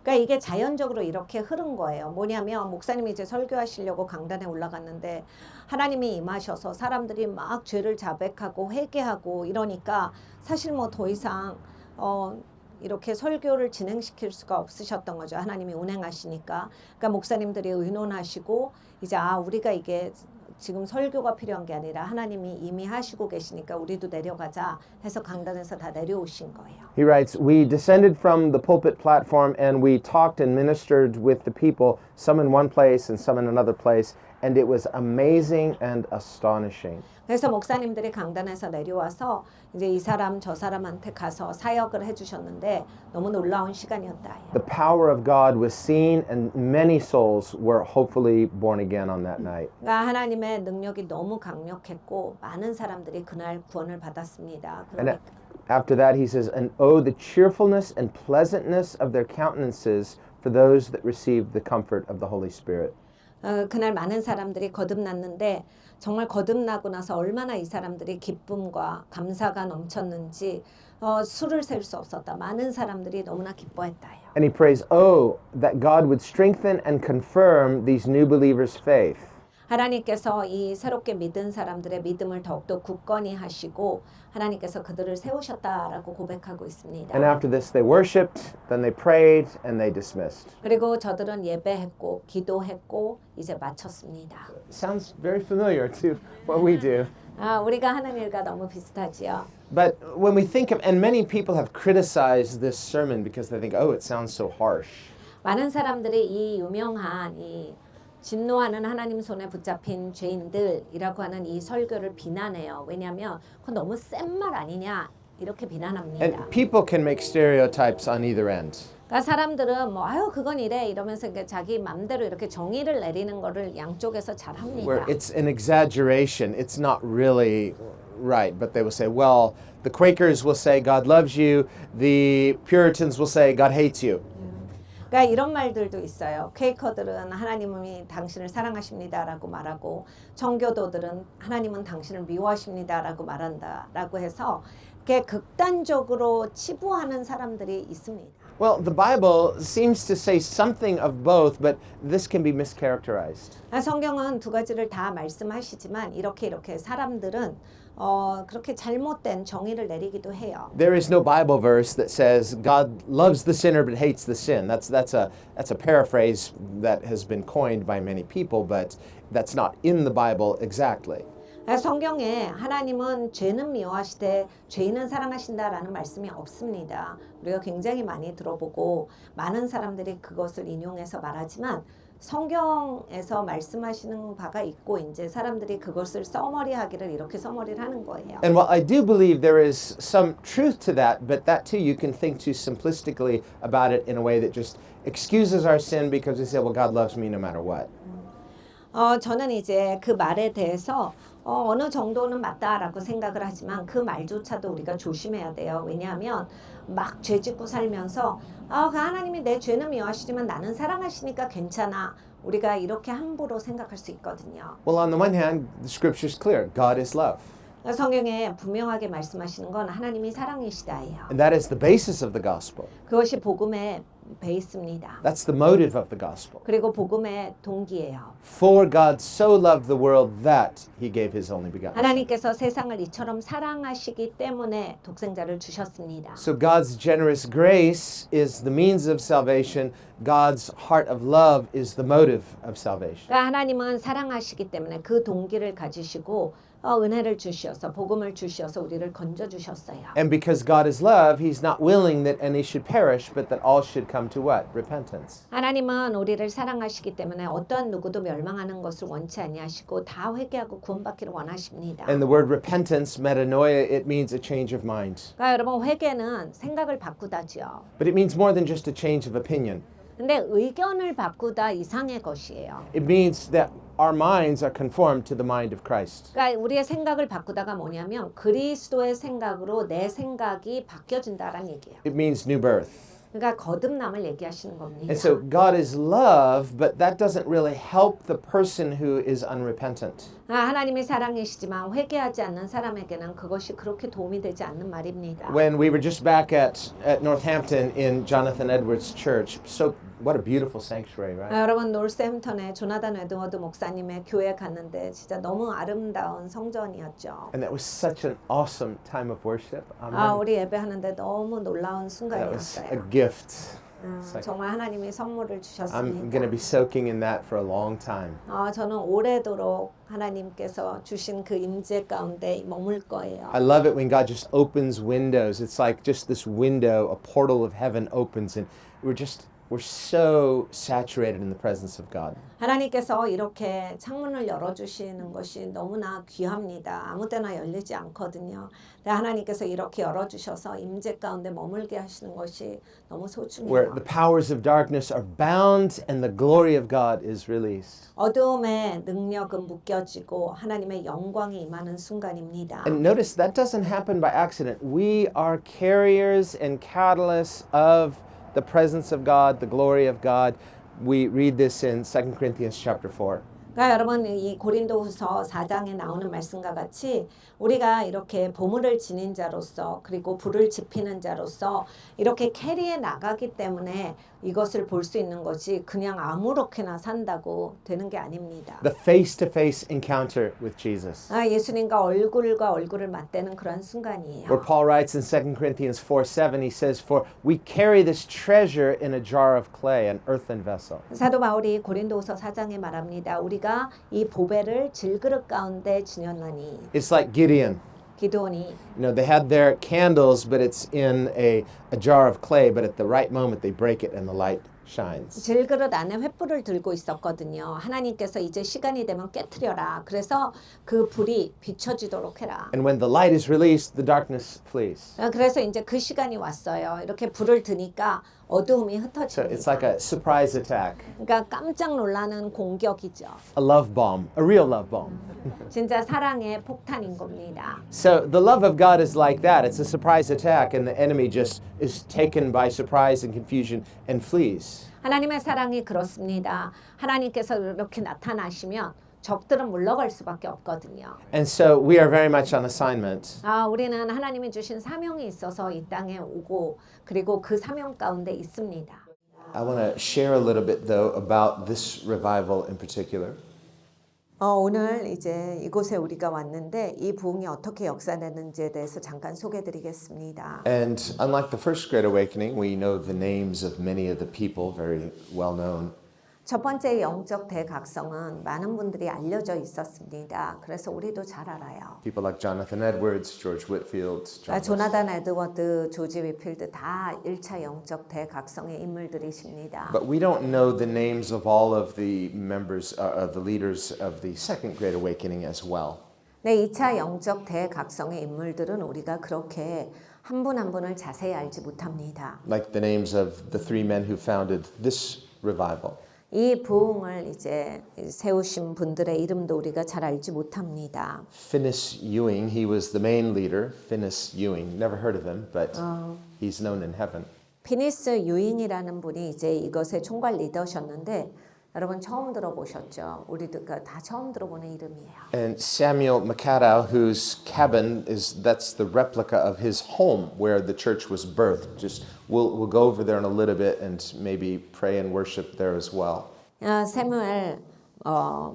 그러니까 이게 자연적으로 이렇게 흐른 거예요. 뭐냐면 목사님이 이제 설교하시려고 강단에 올라갔는데 하나님이 임하셔서 사람들이 막 죄를 자백하고 회개하고 이러니까 사실 뭐 더 이상 이렇게 설교를 진행시킬 수가 없으셨던 거죠. 하나님이 운행하시니까. 그러니까 목사님들이 의논하시고 이제 우리가 이게 지금 설교가 필요한 게 아니라 하나님이 이미 하시고 계시니까 우리도 내려가자 해서 강단에서 다 내려오신 거예요. He writes, "We descended from the pulpit platform and we talked and ministered with the people, some in one place and some in another place, and it was amazing and astonishing." 그래서 목사님들이 강단에서 내려와서 이제 이 사람 저 사람한테 가서 사역을 해주셨는데 너무 놀라운 시간이었다. The power of God was seen and many souls were hopefully born again on that night. 그러니까 하나님의 능력이 너무 강력했고 많은 사람들이 그날 구원을 받았습니다. And after that he says, "And oh, the cheerfulness and pleasantness of their countenances for those that received the comfort of the Holy Spirit." 그날 많은 사람들이 거듭났는데 정말 거듭나고 나서 얼마나 이 사람들이 기쁨과 감사가 넘쳤는지 수를 셀 수 없었다. 많은 사람들이 너무나 기뻐했다요. And he prays, "Oh, that God would strengthen and confirm these new believers' faith." 하나님께서 이 새롭게 믿은 사람들의 믿음을 더욱더 굳건히 하시고 하나님께서 그들을 세우셨다라고 고백하고 있습니다. And after this they worshipped, then they prayed, and they dismissed. 그리고 저들은 예배했고 기도했고 이제 마쳤습니다. Sounds very familiar to what we do. 우리가 하는 일과 너무 비슷하지요. But when we think of, and many people have criticized this sermon because they think, oh, it sounds so harsh. 많은 사람들이 이 유명한 이 진노하는 하나님 손에 붙잡힌 죄인들이라고 하는 이 설교를 비난해요. 왜냐하면 그건 너무 센 말 아니냐 이렇게 비난합니다. And people can make stereotypes on either end. 그러니까 사람들은 뭐 그건 이래 이러면서 자기 맘대로 이렇게 정의를 내리는 거를 양쪽에서 잘 합니다. Where it's an exaggeration, it's not really right, but they will say, well, the Quakers will say God loves you, the Puritans will say God hates you. 그러니까 이런 말들도 있어요. 퀘이커들은 하나님이 당신을 사랑하십니다라고 말하고 청교도들은 하나님은 당신을 미워하십니다라고 말한다라고 해서 이렇게 극단적으로 치부하는 사람들이 있습니다. Well, the Bible seems to say something of both, but this can be mischaracterized. 성경은 두 가지를 다 말씀하시지만 이렇게 사람들은 그렇게 잘못된 정의를 내리기도 해요. There is no Bible verse that says God loves the sinner but hates the sin. That's a paraphrase that has been coined by many people, but that's not in the Bible exactly. 성경에 하나님은 죄는 미워하시되 죄인은 사랑하신다라는 말씀이 없습니다. 우리가 굉장히 많이 들어보고 많은 사람들이 그것을 인용해서 말하지만 성경에서 말씀하시는 바가 있고 이제 사람들이 그것을 써머리하기를 이렇게 써머리를 하는 거예요. And while I do believe there is some truth to that, but that too you can think too simplistically about it in a way that just excuses our sin because we say, well, God loves me no matter what. 저는 이제 그 말에 대해서 어느 정도는 맞다라고 생각을 하지만 그 말조차도 우리가 조심해야 돼요. 왜냐하면 막 죄 짓고 살면서 그 하나님이 내 죄는 미워하시지만 나는 사랑하시니까 괜찮아. 우리가 이렇게 함부로 생각할 수 있거든요. Well, on the one hand, the scripture is clear. God is love. 성경에 분명하게 말씀하시는 건 하나님이 사랑이시다예요. And that is the basis of the gospel. 그것이 복음의 베이스입니다. That's the motive of the gospel. 그리고 복음의 동기예요. For God so loved the world that he gave his only begotten. 하나님께서 세상을 이처럼 사랑하시기 때문에 독생자를 주셨습니다. So God's generous grace is the means of salvation. God's heart of love is the motive of salvation. 그러니까 하나님은 사랑하시기 때문에 그 동기를 가지시고 은혜를 주시어서 복음을 주시어서 우리를 건져 주셨어요. And because God is love, he's not willing that any should perish, but that all should come to what? Repentance. 하나님은 우리를 사랑하시기 때문에 어떠한 누구도 멸망하는 것을 원치 아니하시고 다 회개하고 구원받기를 원하십니다. And the word repentance, metanoia, it means a change of mind. 그러니까 여러분 회개는 생각을 바꾸다지요. But it means more than just a change of opinion. 근데 의견을 바꾸다 이상의 것이에요. It means that our minds are conformed to the mind of Christ. 그러니까 우리의 생각을 바꾸다가 뭐냐면 그리스도의 생각으로 내 생각이 바뀌어진다라는 얘기예요. It means new birth. 그러니까 거듭남을 얘기하시는 겁니다. And so God is love, but that doesn't really help the person who is unrepentant. 하나님이 사랑이시지만 회개하지 않는 사람에게는 그것이 그렇게 도움이 되지 않는 말입니다. When we were just back at Northampton in Jonathan Edwards Church, so what a beautiful sanctuary, right? 여러분 노스햄턴에 조나단 에드워드 목사님의 교회 갔는데 진짜 너무 아름다운 성전이었죠. And that was such an awesome time of worship. 우리 예배하는데 너무 놀라운 That was a 순간이었어요. gift. 정말 하나님이 선물을 I'm going to be 주셨습니다. soaking in that for a long time. 저는 오래도록 하나님께서 주신 그 임재 가운데 머물 거예요. I love it when God just opens windows. It's like just this window, a portal of heaven opens, and we're so saturated in the presence of God. 하나님께서 이렇게 창문을 열어주시는 것이 너무나 귀합니다. 아무 때나 열리지 않거든요. 근데 하나님께서 이렇게 열어주셔서 임재 가운데 머물게 하시는 것이 너무 Where 소중해요. the powers of darkness are bound and the glory of God is released. 어두움의 능력은 묶여지고 하나님의 영광이 임하는 순간입니다. And notice that doesn't happen by accident. We are carriers and catalysts of the presence of God, the glory of God. We read this in 2 Corinthians chapter 4. 그러니까 여러분 이 고린도후서 4장에 나오는 말씀과 같이 우리가 이렇게 보물을 지닌 자로서 그리고 불을 지피는 자로서 이렇게 캐리해 나가기 때문에 이것을 볼 수 있는 것이 그냥 아무렇게나 산다고 되는 게 아닙니다. The face-to-face encounter with Jesus. 예수님과 얼굴과 얼굴을 맞대는 그런 순간이에요. Where Paul writes in 2 Corinthians 4:7, he says, "For we carry this treasure in a jar of clay, an earthen vessel." 사도 바울이 고린도후서 4장에 말합니다. 우리가 이 보배를 질그릇 가운데 지녔나니 It's like Gideon. 기도원이 They had their candles, but it's in a jar of clay, but at the right moment they break it and the light shines. 질그릇 안에 횃불을 들고 있었거든요. 하나님께서 이제 시간이 되면 깨트려라. 그래서 그 불이 비춰지도록 해라. And when the light is released, the darkness flees. 그래서 이제 그 시간이 왔어요. 이렇게 불을 드니까 어두움이 So 흩어집니다. it's like a surprise attack, 그러니까 깜짝 놀라는 공격이죠. a love bomb, a real love bomb. 진짜 사랑의 폭탄인 겁니다. So the love of God is like that. It's a surprise attack, and the enemy just is taken by surprise and confusion and flees. 하나님의 사랑이 그렇습니다. 하나님께서 이렇게 나타나시면 적들은 물러갈 수밖에 없거든요. And so we are very much on assignment. 우리는 하나님이 주신 사명이 있어서 이 땅에 오고 그리고 그 사명 가운데 있습니다. I want to share a little bit, though, about this revival in particular. 오늘 이제 이곳에 우리가 왔는데 이 부흥이 어떻게 역사되는지에 대해서 잠깐 소개드리겠습니다. And unlike the first Great Awakening, we know the names of many of the people, very well known. 첫 번째 영적 대각성은 많은 분들이 알려져 있었습니다. 그래서 우리도 잘 알아요. People like Jonathan Edwards, George Whitfield, John Wesley. 조나단 에드워드, 조지 위필드 다 1차 영적 대각성의 인물들이십니다. But we don't know the names of all of the members, of the leaders of the Second Great Awakening as well. 네, 2차 영적 대각성의 인물들은 우리가 그렇게 한 분 한 분을 자세히 알지 못합니다. Like the names of the three men who founded this revival. 이 부흥을 이제 세우신 분들의 이름도 우리가 잘 알지 못합니다. Finis Ewing, he was the main leader. Finis Ewing, never heard of him, but he's known in heaven. 피니스 유잉이라는 분이 이제 이것의 총괄 리더셨는데 여러분 처음 들어보셨죠? 우리도 다 처음 들어보는 이름이에요. And Samuel McAdow, whose cabin that's the replica of his home where the church was birthed. We'll go over there in a little bit and maybe pray and worship there as well. 세무엘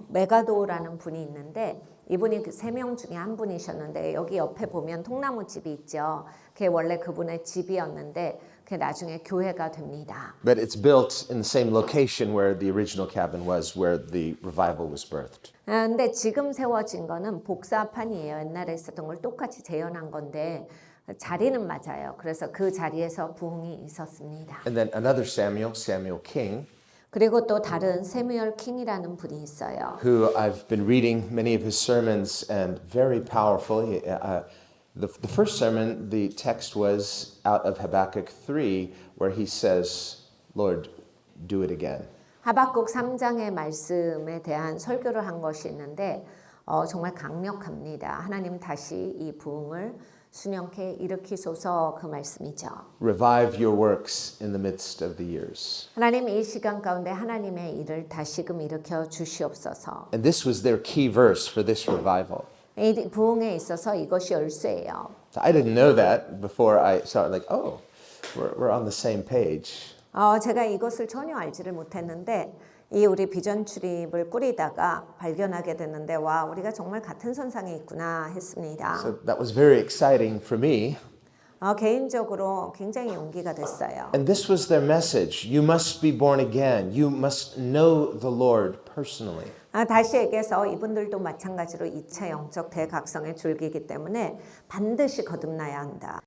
메가도라는 분이 있는데 이분이 그 3명 중에 한 분이셨는데 여기 옆에 보면 통나무 집이 있죠. 그게 원래 그분의 집이었는데 그게 나중에 교회가 됩니다. But it's built in the same location where the original cabin was, where the revival was birthed. 근데 지금 세워진 거는 복사판이에요. 옛날에 있었던 걸 똑같이 재현한 건데 자리는 맞아요. 그래서 그 자리에서 부흥이 있었습니다. And then another Samuel King, 그리고 또 다른 세뮤얼 킹이라는 분이 있어요. who I've been reading many of his sermons and very powerful. The first sermon, the text was out of Habakkuk 3, where he says, Lord, do it again. 하박국 3장의 말씀에 대한 설교를 한 것이 있는데 정말 강력합니다. 하나님 다시 이 부흥을 순영케 일으키소서 그 말씀이죠. Revive your works in the midst of the years. 하나님 이 시간 가운데 하나님의 일을 다시금 일으켜 주시옵소서. And this was their key verse for this revival. 이 부흥에 있어서 이것이 열쇠예요. I didn't know that before I saw it, like, oh, we're on the same page. 제가 이것을 전혀 알지를 못했는데 이 우리 비전 출입을 꾸리다가 발견하게 됐는데 와 우리가 정말 같은 선상에 있구나 했습니다. So that was very exciting for me. 개인적으로 굉장히 용기가 됐어요. And this was their message. You must be born again. You must know the Lord personally. 다시 얘기해서 이분들도 마찬가지로 2차 영적 대각성의 줄기이기 때문에 반드시 거듭나야 한다.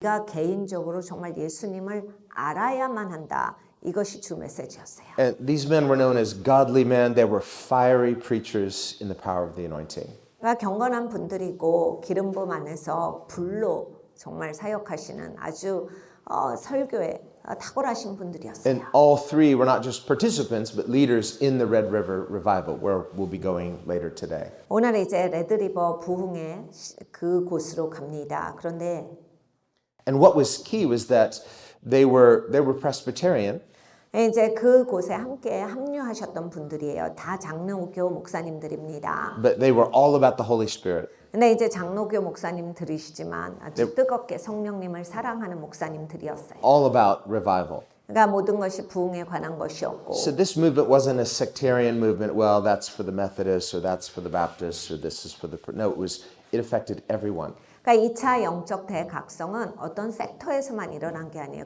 우리가 개인적으로 정말 예수님을 알아야만 한다. 이것이 주 메시지였어요. And these men were known as godly men. They were fiery preachers in the power of the anointing. 그러니까 경건한 분들이고 기름 부음 안에서 불로 정말 사역하시는 아주 설교에 탁월하신 분들이었어요. And all three were not just participants, but leaders in the Red River Revival, where we'll be going later today. 오늘 이제 레드리버 부흥의 그 곳으로 갑니다. 그런데 And what was key was that they were Presbyterian. 이제 그 곳에 함께 합류하셨던 분들이에요. 다 장로교 목사님들입니다. But they were all about the Holy Spirit. 근데 이제 장로교 목사님들이시지만 아주 뜨겁게 성령님을 사랑하는 목사님들이었어요. All about revival. 그러니까 모든 것이 부흥에 관한 것이었고. So this movement wasn't a sectarian movement. Well, that's for the Methodists, or that's for the Baptists, or this is for the... No, it affected everyone. 그러니까 2차 영적 대각성은 어떤 섹터에서만 일어난 게 아니에요.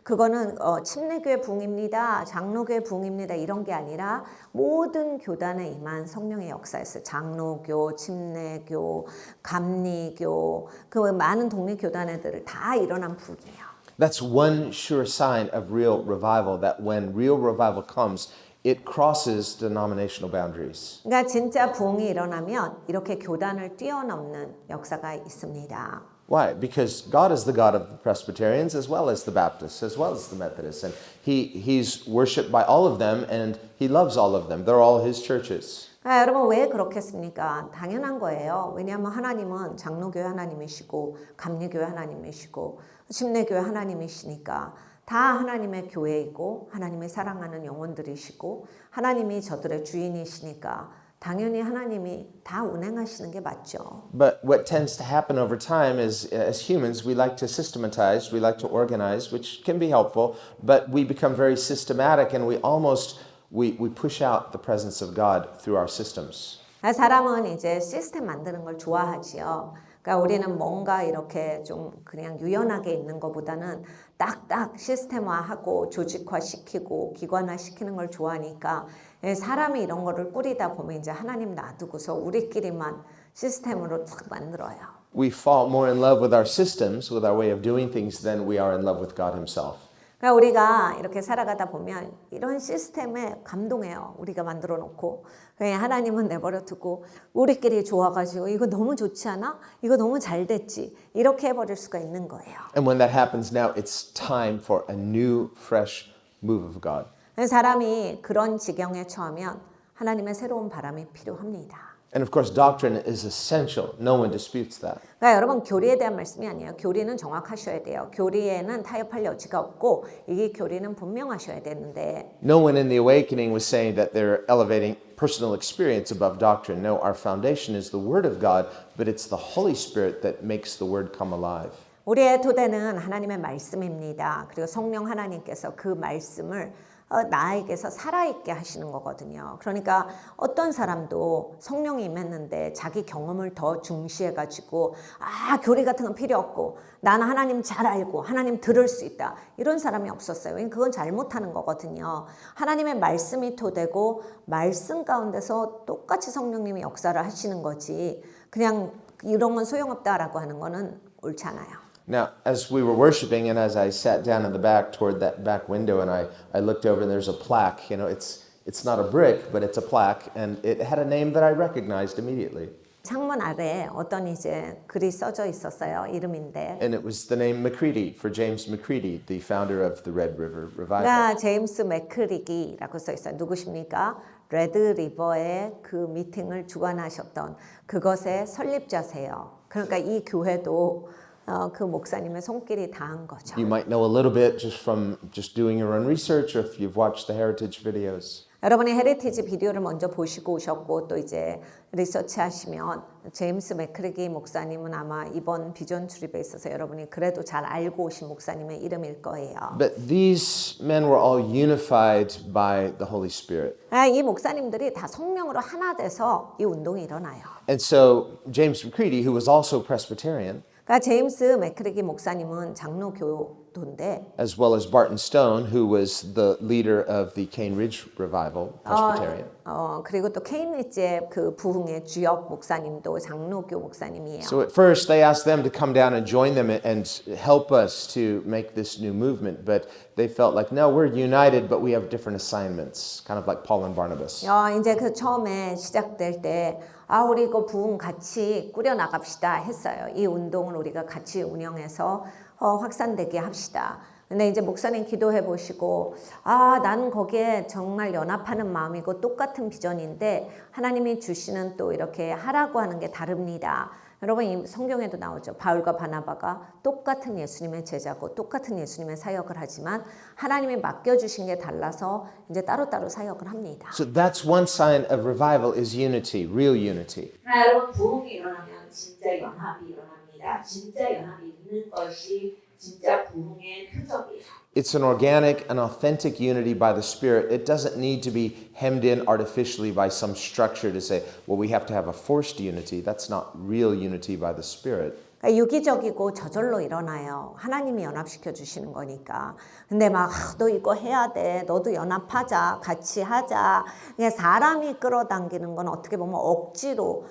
그거는 침례교회 부흥입니다. 장로교회 부흥입니다. 이런 게 아니라 모든 교단에 임한 성령의 역사였어요. 장로교, 침례교, 감리교, 그 많은 독립 교단애들 다 일어난 부흥이에요. That's one sure sign of real revival, that when real revival comes, it crosses denominational boundaries. 그러니까 진짜 부흥이 일어나면 이렇게 교단을 뛰어넘는 역사가 있습니다. Why? Because God is the God of the Presbyterians as well as the Baptists, as well as the Methodists. And He's worshipped by all of them and He loves all of them. They're all His churches. 여러분 왜 그렇겠습니까? 당연한 거예요. 왜냐하면 하나님은 장로교회 하나님이시고 감리교회 하나님이시고 침례교회 하나님이시니까 다 하나님의 교회이고 하나님이 사랑하는 영혼들이시고 하나님이 저들의 주인이시니까 당연히 하나님이 다 운행하시는 게 맞죠. But what tends to happen over time is, as humans, we like to systematize, we like to organize, which can be helpful, but we become very systematic and we push out the presence of God through our systems. 사람은 이제 시스템 만드는 걸 좋아하지요. 그러니까 우리는 뭔가 이렇게 좀 그냥 유연하게 있는 것보다는 딱딱 시스템화하고 조직화시키고 기관화시키는 걸 좋아하니까 사람이 이런 거를 꾸리다 보면 이제 하나님 놔두고서 우리끼리만 시스템으로 탁 만들어요. We fall more in love with our systems, with our way of doing things, than we are in love with God Himself. 그러니까 우리가 이렇게 살아가다 보면 이런 시스템에 감동해요. 우리가 만들어 놓고 그냥 하나님은 내버려 두고 우리끼리 좋아가지고 이거 너무 좋지 않아? 이거 너무 잘 됐지? 이렇게 해버릴 수가 있는 거예요. And when that happens now, it's time for a new, fresh move of God. 사람이 그런 지경에 처하면 하나님의 새로운 바람이 필요합니다. And of course, doctrine is essential. No one disputes that. 그러니까 여러분 교리에 대한 말씀이 아니에요. 교리는 정확하셔야 돼요. 교리에는 타협할 여지가 없고 이게 교리는 분명하셔야 되는데 No one in the awakening was saying that they're elevating personal experience above doctrine. No, our foundation is the Word of God, but it's the Holy Spirit that makes the Word come alive. 우리의 토대는 하나님의 말씀입니다. 그리고 성령 하나님께서 그 말씀을 나에게서 살아있게 하시는 거거든요. 그러니까 어떤 사람도 성령이 임했는데 자기 경험을 더 중시해가지고 교리 같은 건 필요 없고 나는 하나님 잘 알고 하나님 들을 수 있다. 이런 사람이 없었어요. 왜냐면 그건 잘못하는 거거든요. 하나님의 말씀이 토대고 말씀 가운데서 똑같이 성령님이 역사를 하시는 거지 그냥 이런 건 소용없다라고 하는 거는 옳지 않아요. Now, as we were worshiping and as I sat down in the back toward that back window and I looked over and there's a plaque, you know, it's not a brick, but it's a plaque and it had a name that I recognized immediately. 창문 아래에 어떤 이제 글이 써져 있었어요. 이름인데. And it was the name McCready for James McCready, the founder of the Red River Revival. 그러니까 제임스 맥크리기라고 써 있어요. 누구십니까? 레드 리버의 그 미팅을 주관하셨던 그것의 설립자세요. 그러니까 이 교회도 그 목사님의 손길이 닿은 거죠. You might know a little bit just from just doing your own research or if you've watched the heritage videos. 여러분이 헤리티지 비디오를 먼저 보시고 오셨고 또 이제 리서치하시면 제임스 맥크리기 목사님은 아마 이번 비전 출입에 있어서 여러분이 그래도 잘 알고 오신 목사님의 이름일 거예요. But these men were all unified by the Holy Spirit. 이 목사님들이 다 성령으로 하나 돼서 이 운동이 일어나요. And so James McCready, who was also Presbyterian, 그러니까 제임스 맥크리기 목사님은 장로교도인데 as well as Barton Stone, who was the leader of the Cane Ridge Revival, Presbyterian. 그리고 또 케임리지의 그 부흥의 주역 목사님도 장로교 목사님이에요. So at first they asked them to come down and join them and help us to make this new movement, but they felt like, no, we're united, but we have different assignments, kind of like Paul and Barnabas. 이제 그 처음에 시작될 때 우리 이거 부흥 같이 꾸려 나갑시다 했어요. 이 운동을 우리가 같이 운영해서 확산되게 합시다. 근데 이제 목사님 기도해 보시고 나는 거기에 정말 연합하는 마음이고 똑같은 비전인데 하나님이 주시는 또 이렇게 하라고 하는 게 다릅니다. 여러분 이 성경에도 나오죠. 바울과 바나바가 똑같은 예수님의 제자고 똑같은 예수님의 사역을 하지만 하나님이 맡겨주신 게 달라서 이제 따로따로 사역을 합니다. So that's one sign of revival is unity, real unity. 여러분 부흥이 일어나면 진짜 연합이 일어납니다. 진짜 연합이 있는 것이 진짜 부흥의 표적이에요. It's an organic and authentic unity by the Spirit. It doesn't need to be hemmed in artificially by some structure to say, well, we have to have a forced unity. That's not real unity by the Spirit. 그러니까 유기적이고 저절로 일어나요. 하나님이 연합시켜 주시는 거니까. 근데 막 너 이거 해야 돼. 너도 연합하자. 같이 하자. 그냥 사람이 끌어당기는 건 어떻게 보면 억지로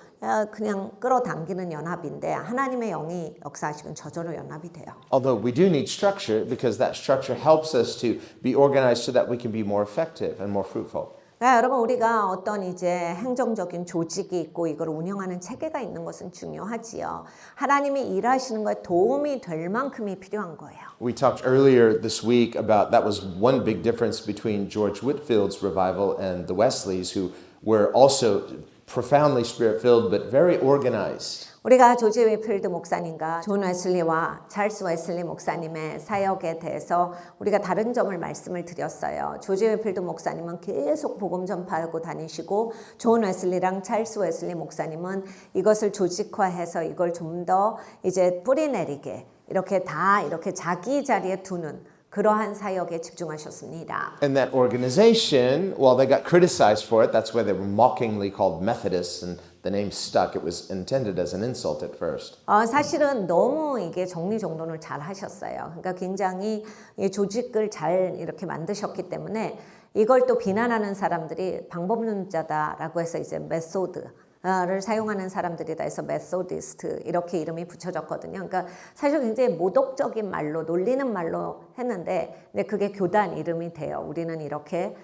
그냥 끌어당기는 연합인데 하나님의 영이 역사하시면 저절로 연합이 돼요. Although we do need structure because that structure helps us to be organized so that we can be more effective and more fruitful. 그러니까 여러분 우리가 어떤 이제 행정적인 조직이 있고 이걸 운영하는 체계가 있는 것은 중요하지요. 하나님이 일하시는 거에 도움이 될 만큼이 필요한 거예요. We talked earlier this week about that was one big difference between George Whitfield's revival and the Wesleys, who were also profoundly spirit-filled but very organized. 우리가 조지 웨필드 목사님과 존 웨슬리와 찰스 웨슬리 목사님의 사역에 대해서 우리가 다른 점을 말씀을 드렸어요. 조지 웨필드 목사님은 계속 복음 전파하고 다니시고 존 웨슬리랑 찰스 웨슬리 목사님은 이것을 조직화해서 이걸 좀 더 이제 뿌리내리게 이렇게 다 이렇게 자기 자리에 두는 그러한 사역에 집중하셨습니다. And that organization, while they got criticized for it, that's why they were mockingly called Methodists, and the name stuck. It was intended as an insult at first. 사실은 너무 이게 정리정돈을 잘 하셨어요. 그러니까 굉장히 이 조직을 잘 이렇게 만드셨기 때문에 이걸 또 비난하는 사람들이 방법론자다라고 해서 이제 메소드를 사용하는 사람들이다 해서 메소디스트 이렇게 이름이 붙여졌거든요. 그러니까 사실 굉장히 모독적인 말로 놀리는 말로 했는데 근데 그게 교단 이름이 돼요. 우리는 이렇게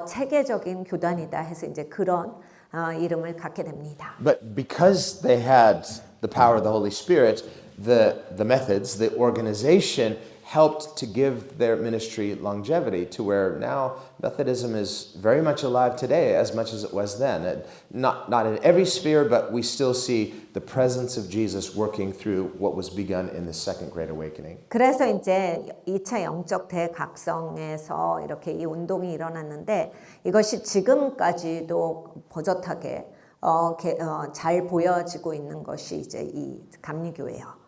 체계적인 교단이다 해서 이제 그런 이름을 갖게 됩니다. But because they had the power of the Holy Spirit, the methods, the organization helped to give their ministry longevity to where now Methodism is very much alive today as much as it was then. Not in every sphere, but we still see the presence of Jesus working through what was begun in the Second Great Awakening. 그래서 이제 2차 영적 대각성에서 이렇게 이 운동이 일어났는데 이것이 지금까지도 버젓하게 잘 보여지고 있는 것이 이제 이 감리교예요.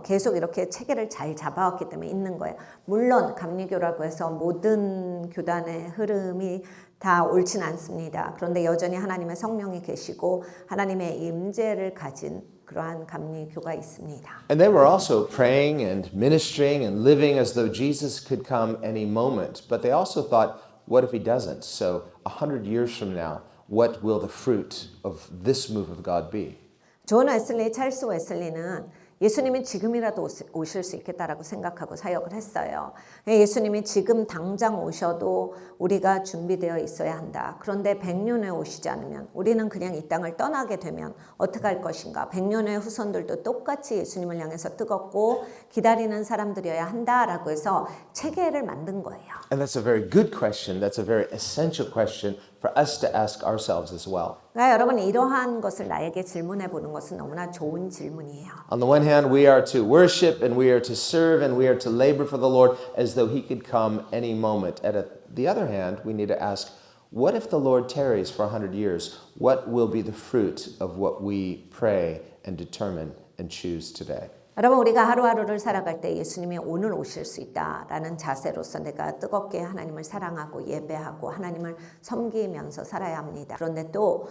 계속 이렇게 체계를 잘 잡아왔기 때문에 있는 거예요. 물론 감리교라고 해서 모든 교단의 흐름이 다 옳진 않습니다. 그런데 여전히 하나님의 성령이 계시고 하나님의 임재를 가진 그러한 감리교가 있습니다. And they were also praying and ministering and living as though Jesus could come any moment. But they also thought, what if he doesn't? So 100 years from now, what will the fruit of this move of God be? 존 웨슬리, 찰스 웨슬리는 예수님이 지금이라도 오실 수 있겠다라고 생각하고 사역을 했어요. 예수님이 지금 당장 오셔도 우리가 준비되어 있어야 한다. 그런데 100년에 오시지 않으면 우리는 그냥 이 땅을 떠나게 되면 어떻게 할 것인가. 100년의 후손들도 똑같이 예수님을 향해서 뜨겁고 기다리는 사람들이어야 한다라고 해서 체계를 만든 거예요. And that's a very good question. That's a very essential question for us to ask ourselves as well. 그러니까 여러분 이러한 것을 나에게 질문해 보는 것은 너무나 좋은 질문이에요. On the one hand, we are to worship and we are to serve and we are to labor for the Lord as though he could come any moment. And at the other hand, we need to ask, what if the Lord tarries for 100 years? What will be the fruit of what we pray and determine and choose today? 여러분 우리가 하루하루를 살아갈 때 예수님이 오늘 오실 수 있다라는 자세로서 내가 뜨겁게 하나님을 사랑하고 예배하고 하나님을 섬기면서 살아야 합니다. 그런데 또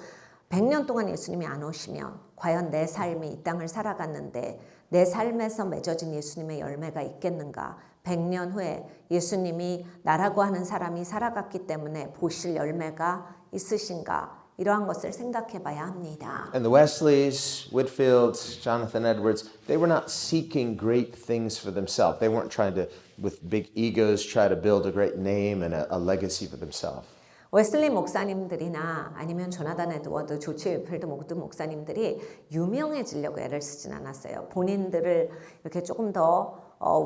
100년 동안 예수님이 안 오시면 과연 내 삶이 이 땅을 살아갔는데 내 삶에서 맺어진 예수님의 열매가 있겠는가? 100년 후에 예수님이 나라고 하는 사람이 살아갔기 때문에 보실 열매가 있으신가? 이러한 것을 생각해 봐야 합니다. And the Wesleys, Whitfields, Jonathan Edwards, they were not seeking great things for themselves. They weren't trying to, with big egos, try to build a great name and a legacy for themselves. 웨슬리 목사님들이나 아니면 조나단 에드워드, 조치 윌필드 모든 목사님들이 유명해지려고 애를 쓰진 않았어요. 본인들을 이렇게 조금 더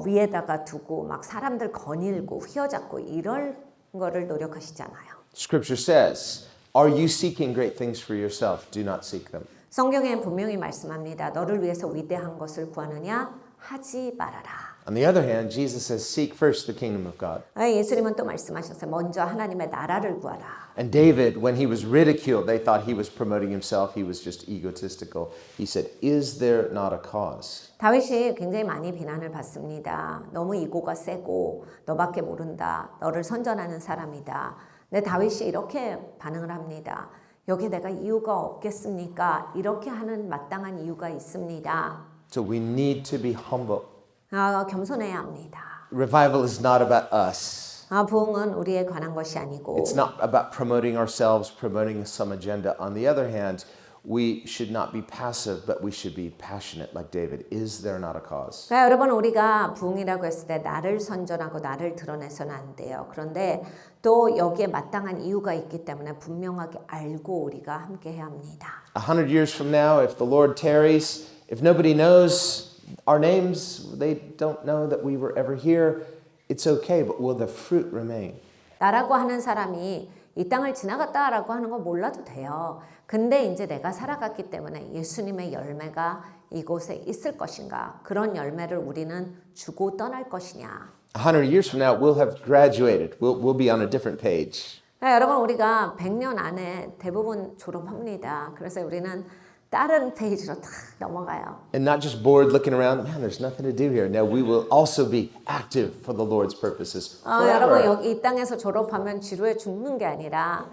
위에다가 두고 막 사람들 거닐고 휘어잡고 이럴 거를 노력하시지 않아요. Scripture says, are you seeking great things for yourself? Do not seek them. 성경에 분명히 말씀합니다. 너를 위해서 위대한 것을 구하느냐? 하지 말아라. On the other hand, Jesus says, seek first the kingdom of God. 예수님은 또 말씀하셨어요. 먼저 하나님의 나라를 구하라. And David, when he was ridiculed, they thought he was promoting himself. He was just egotistical. He said, is there not a cause? 다윗이 굉장히 많이 비난을 받습니다. 너무 이고가 세고 너밖에 모른다. 너를 선전하는 사람이다. 근데 다윗이 이렇게 반응을 합니다. 여기에 내가 이유가 없겠습니까? 이렇게 하는 마땅한 이유가 있습니다. So we need to be humble. 겸손해야 합니다. Revival is not about us. 부흥은 우리에 관한 것이 아니고 It's not about promoting ourselves, promoting some agenda. On the other hand, we should not be passive, but we should be passionate like David. Is there not a cause? 그러니까 여러분 우리가 부흥이라고 했을 때 나를 선전하고 나를 드러내서는 안 돼요. 그런데 또 여기에 마땅한 이유가 있기 때문에 분명하게 알고 우리가 함께 해야 합니다. 100 years from now, if the Lord tarries, if nobody knows our names, they don't know that we were ever here, it's okay, but will the fruit remain? 나라고 하는 사람이 이 땅을 지나갔다라고 하는 거 몰라도 돼요. 근데 이제 내가 살아갔기 때문에 예수님의 열매가 이곳에 있을 것인가? 그런 열매를 우리는 주고 떠날 것이냐? 100 years from now, we'll have graduated. We'll be on a different page. 여러분 우리가 100년 안에 대부분 졸업합니다. 그래서 우리는 다른 페이지로 탁 넘어가요. And not just bored looking around, man, there's nothing to do here. No, we will also be active for the Lord's purposes. 여러분 forever. 여기 이 땅에서 졸업하면 지루해 죽는 게 아니라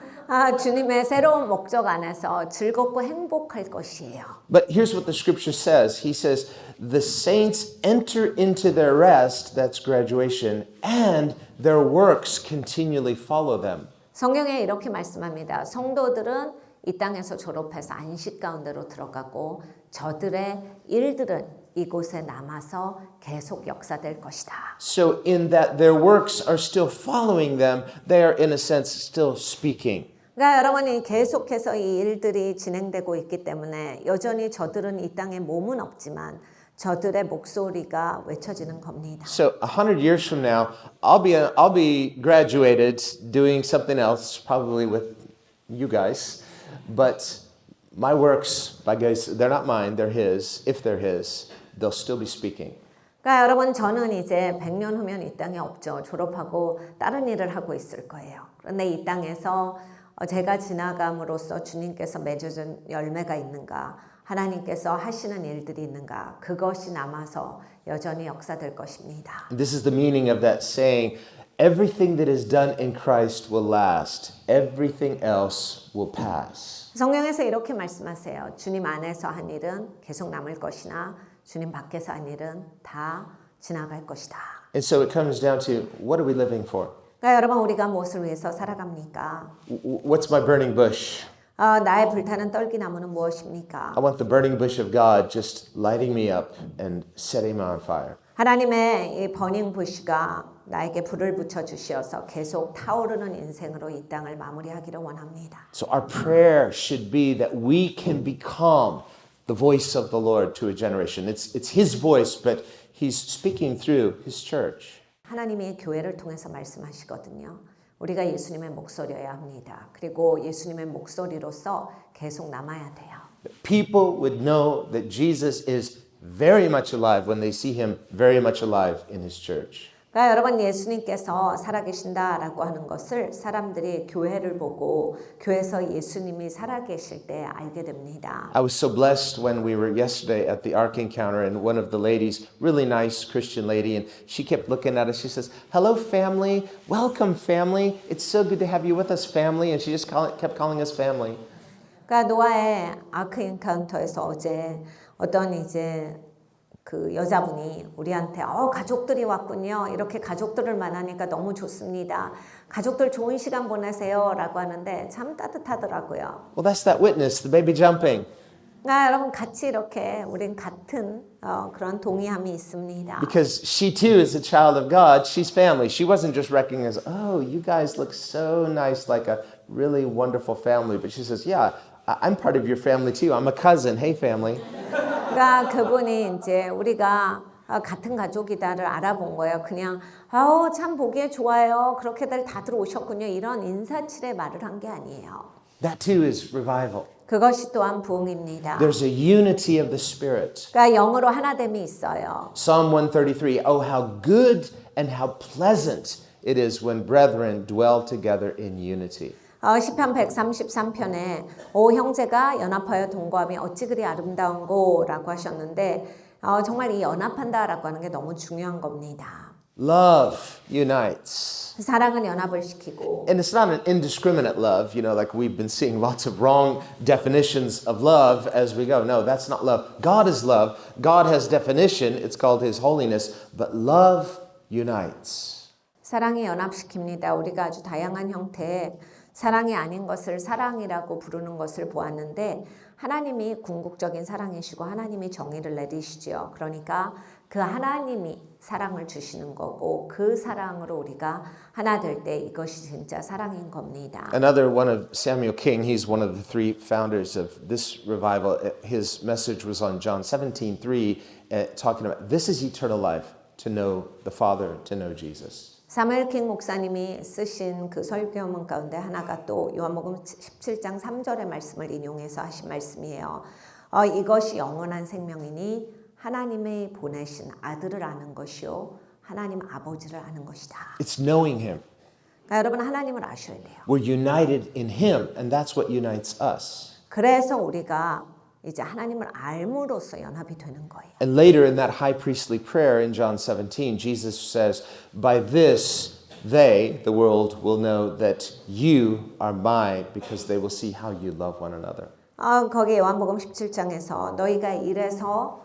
주님의 새로운 목적 안에서 즐겁고 행복할 것이에요. But here's what the scripture says. He says, the saints enter into their rest, that's graduation, and their works continually follow them. 성경에 이렇게 말씀합니다. 성도들은 이 땅에서 졸업해서 안식 가운데로 들어가고 저들의 일들은 이곳에 남아서 계속 역사될 것이다. So in that their works are still following them, they are in a sense still speaking. 그러니까 여러분이 계속해서 이 일들이 진행되고 있기 때문에 여전히 저들은 이 땅에 몸은 없지만 저들의 목소리가 외쳐지는 겁니다. So 100 years from now, I'll be graduated doing something else, probably with you guys. But my works, by guys, they're not mine, they're his. If they're his, they'll still be speaking. 그러니까 여러분 저는 이제 100년 후면 이 땅에 없죠. 졸업하고 다른 일을 하고 있을 거예요. 그런데 이 땅에서 제가 지나감으로써 주님께서 맺어준 열매가 있는가? 하나님께서 하시는 일들이 있는가? 그것이 남아서 여전히 역사될 것입니다. This is the meaning of that saying, everything that is done in Christ will last. Everything else will pass. 성경에서 이렇게 말씀하세요. 주님 안에서 한 일은 계속 남을 것이나 주님 밖에서 한 일은 다 지나갈 것이다. And so it comes down to, what are we living for? 그러니까 여러분 우리가 무엇을 위해서 살아갑니까? What's my burning bush? 나의 불타는 떨기나무는 무엇입니까? I want the burning bush of God just lighting me up and setting me on fire. 하나님의 이 버닝 부시가 나에게 불을 붙여 주시어서 계속 타오르는 인생으로 이 땅을 마무리하기를 원합니다. So our prayer should be that we can become the voice of the Lord to a generation. It's His voice, but He's speaking through His church. 하나님이 교회를 통해서 말씀하시거든요. 우리가 예수님의 목소리여야 합니다. 그리고 예수님의 목소리로서 계속 남아야 돼요. People would know that Jesus is very much alive when they see him very much alive in his church. 그러니까 여러분 예수님께서 살아계신다라고 하는 것을 사람들이 교회를 보고 교회에서 예수님이 살아계실 때 알게 됩니다. I was so blessed when we were yesterday at the Ark Encounter and one of the ladies, really nice Christian lady, and she kept looking at us. She says, "Hello, family. Welcome, family. It's so good to have you with us, family." And she just kept calling us family. 그러니까 노아의 아크 엔카운터에서 어제 어떤 이제 그 여자분이 우리한테 가족들이 왔군요. 이렇게 가족들을 만나니까 너무 좋습니다. 가족들 좋은 시간 보내세요라고 하는데 참 따뜻하더라고요. Well, that's that witness, the baby jumping. 여러분 같이 이렇게 우린 같은 그런 동의함이 있습니다. Because she too is a child of God. She's family. She wasn't just recognizing, oh, you guys look so nice, like a really wonderful family. But she says, yeah, I'm part of your family too. I'm a cousin. Hey, family. 그러니까 그분이 이제 우리가 같은 가족이다를 알아본 거예요. 그냥 참 보기에 좋아요. 그렇게들 다들 오셨군요. 이런 인사치레 말을 한 게 아니에요. That too is revival. 그것이 또한 부흥입니다. There's a unity of the Spirit. 그러니까 영으로 하나됨이 있어요. Psalm 133, oh, how good and how pleasant it is when brethren dwell together in unity. 시편 133편에 오 형제가 연합하여 동거함이 어찌 그리 아름다운고 라고 하셨는데 정말 이 연합한다라고 하는 게 너무 중요한 겁니다. Love unites. 사랑은 연합을 시키고 And it's not an indiscriminate love, you know, like we've been seeing lots of wrong definitions of love as we go. No, that's not love. God is love. God has definition. It's called His holiness. But love unites. 사랑이 연합시킵니다. 우리가 아주 다양한 형태의 사랑이 아닌 것을 사랑이라고 부르는 것을 보았는데 하나님이 궁극적인 사랑이시고 하나님이 정의를 내리시죠. 그러니까 그 하나님이 사랑을 주시는 거고 그 사랑으로 우리가 하나 될 때 이것이 진짜 사랑인 겁니다. Another one of Samuel King, he's one of the three founders of this revival. His message was on John 17:3, talking about this is eternal life, to know the Father, to know Jesus. 사무엘 킹 목사님이 쓰신 그 설교문 가운데 하나가 또 요한복음 17장 3절의 말씀을 인용해서 하신 말씀이에요. 이것이 영원한 생명이니 하나님의 보내신 아들을 아는 것이요 하나님 아버지를 아는 것이다. It's knowing Him. 그러니까 여러분 하나님을 아셔야 돼요. We're united in Him, and that's what unites us. 그래서 우리가 이제 하나님을 알므로써 연합이 되는 거예요. And later in that high priestly prayer in John 17, Jesus says, by this they, the world, will know that you are mine because they will see how you love one another. 거기 요한복음 17장에서 너희가 이래서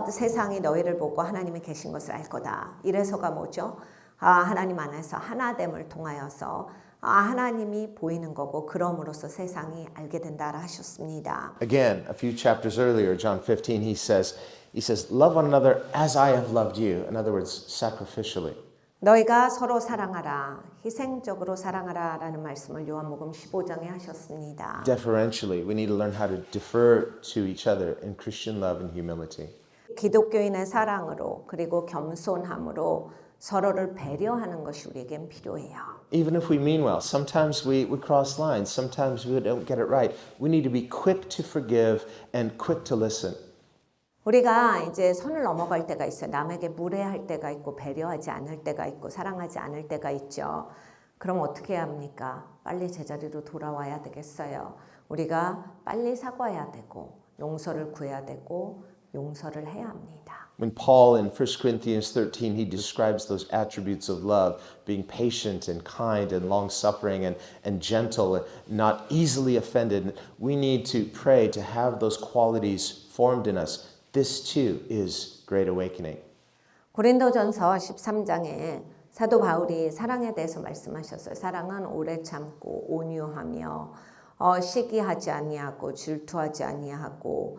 세상이 너희를 보고 하나님이 계신 것을 알 거다. 이래서가 뭐죠? 하나님 안에서 하나됨을 통하여서 하나님이 보이는 거고 그럼으로써 세상이 알게 된다라 하셨습니다. Again, a few chapters earlier, John 15, he says, love one another as I have loved you. In other words, sacrificially. 너희가 서로 사랑하라, 희생적으로 사랑하라라는 말씀을 요한복음 15장에 하셨습니다. Deferentially, we need to learn how to defer to each other in Christian love and humility. 기독교인의 사랑으로 그리고 겸손함으로 서로를 배려하는 것이 우리에겐 필요해요. Even if we mean well, sometimes we cross lines, sometimes we don't get it right. We need to be quick to forgive and quick to listen. 우리가 이제 선을 넘어갈 때가 있어요. 남에게 무례할 때가 있고 배려하지 않을 때가 있고 사랑하지 않을 때가 있죠. 그럼 어떻게 해야 합니까? 빨리 제자리로 돌아와야 되겠어요. 우리가 빨리 사과해야 되고 용서를 구해야 되고 용서를 해야 합니다. When Paul in 1 Corinthians 13, he describes those attributes of love, being patient and kind and long-suffering and gentle and not easily offended. We need to pray to have those qualities formed in us. This too is great awakening. 고린도전서 13장에 사도 바울이 사랑에 대해서 말씀하셨어요. 사랑은 오래 참고 온유하며 시기하지 아니하고 질투하지 아니하고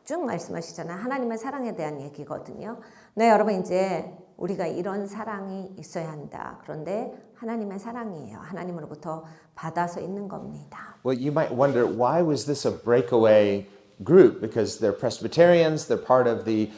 쭉 말씀하시잖아요. 하나님의 사랑에 대한 얘기거든요. 네, 여러분 이제 우리가 이런 사랑이 있어야 한다. 그런데 하나님의 사랑이에요. 하나님으로부터 받아서 있는 겁니다. Well, you might wonder, why was this a breakaway group? Because they're Presbyterians, they're part of the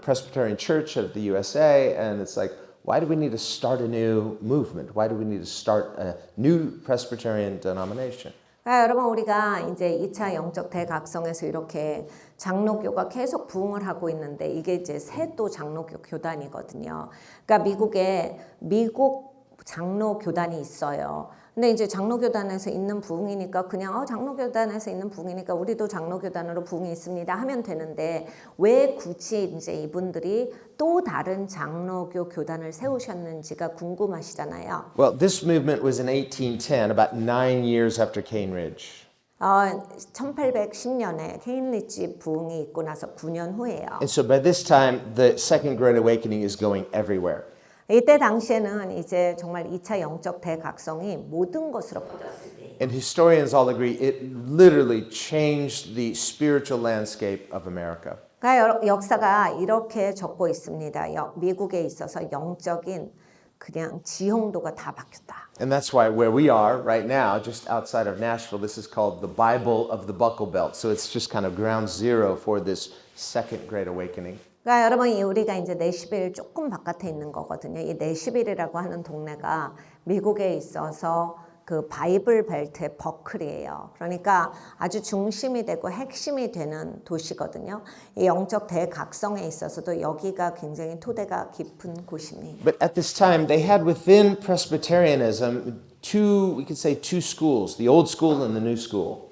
Presbyterian Church of the USA, and it's like, why do we need to start a new movement? Why do we need to start a new Presbyterian denomination? 여러분 우리가 이제 2차 영적 대각성에서 이렇게 장로교가 계속 부흥을 하고 있는데 이게 이제 새 또 장로교 교단이거든요. 그러니까 미국에 미국 장로 교단이 있어요. 근데 이제 장로교단에서 있는 부흥이니까 그냥 장로교단에서 있는 부흥이니까 우리도 장로교단으로 부흥이 있습니다 하면 되는데 왜 굳이 이제 이분들이 또 다른 장로교 교단을 세우셨는지가 궁금하시잖아요. Well, this movement was in 1810, about 9 years after Cane Ridge. 1810년에 케인리지 부흥이 있고 나서 9년 후예요. And so by this time, the Second Great Awakening is going everywhere. 이때 당시에는 이제 정말 2차 영적 대각성이 모든 것으로 퍼졌을 때. And historians all agree it literally changed the spiritual landscape of America. 그러니까 역사가 이렇게 적고 있습니다. 미국에 있어서 영적인 그냥 지형도가 다 바뀌었다. And that's why where we are right now, just outside of Nashville, this is called the Bible of the Buckle Belt. So it's just kind of ground zero for this Second Great Awakening. 그러니까 여러분 우리가 이제 내시빌 조금 바깥에 있는 거거든요. 이 내시빌이라고 하는 동네가 미국에 있어서 그 바이블 벨트의 버클이에요. 그러니까 아주 중심이 되고 핵심이 되는 도시거든요. 이 영적 대각성에 있어서도 여기가 굉장히 토대가 깊은 곳입니다. But at this time, they had within Presbyterianism we could say two schools, the old school and the new school.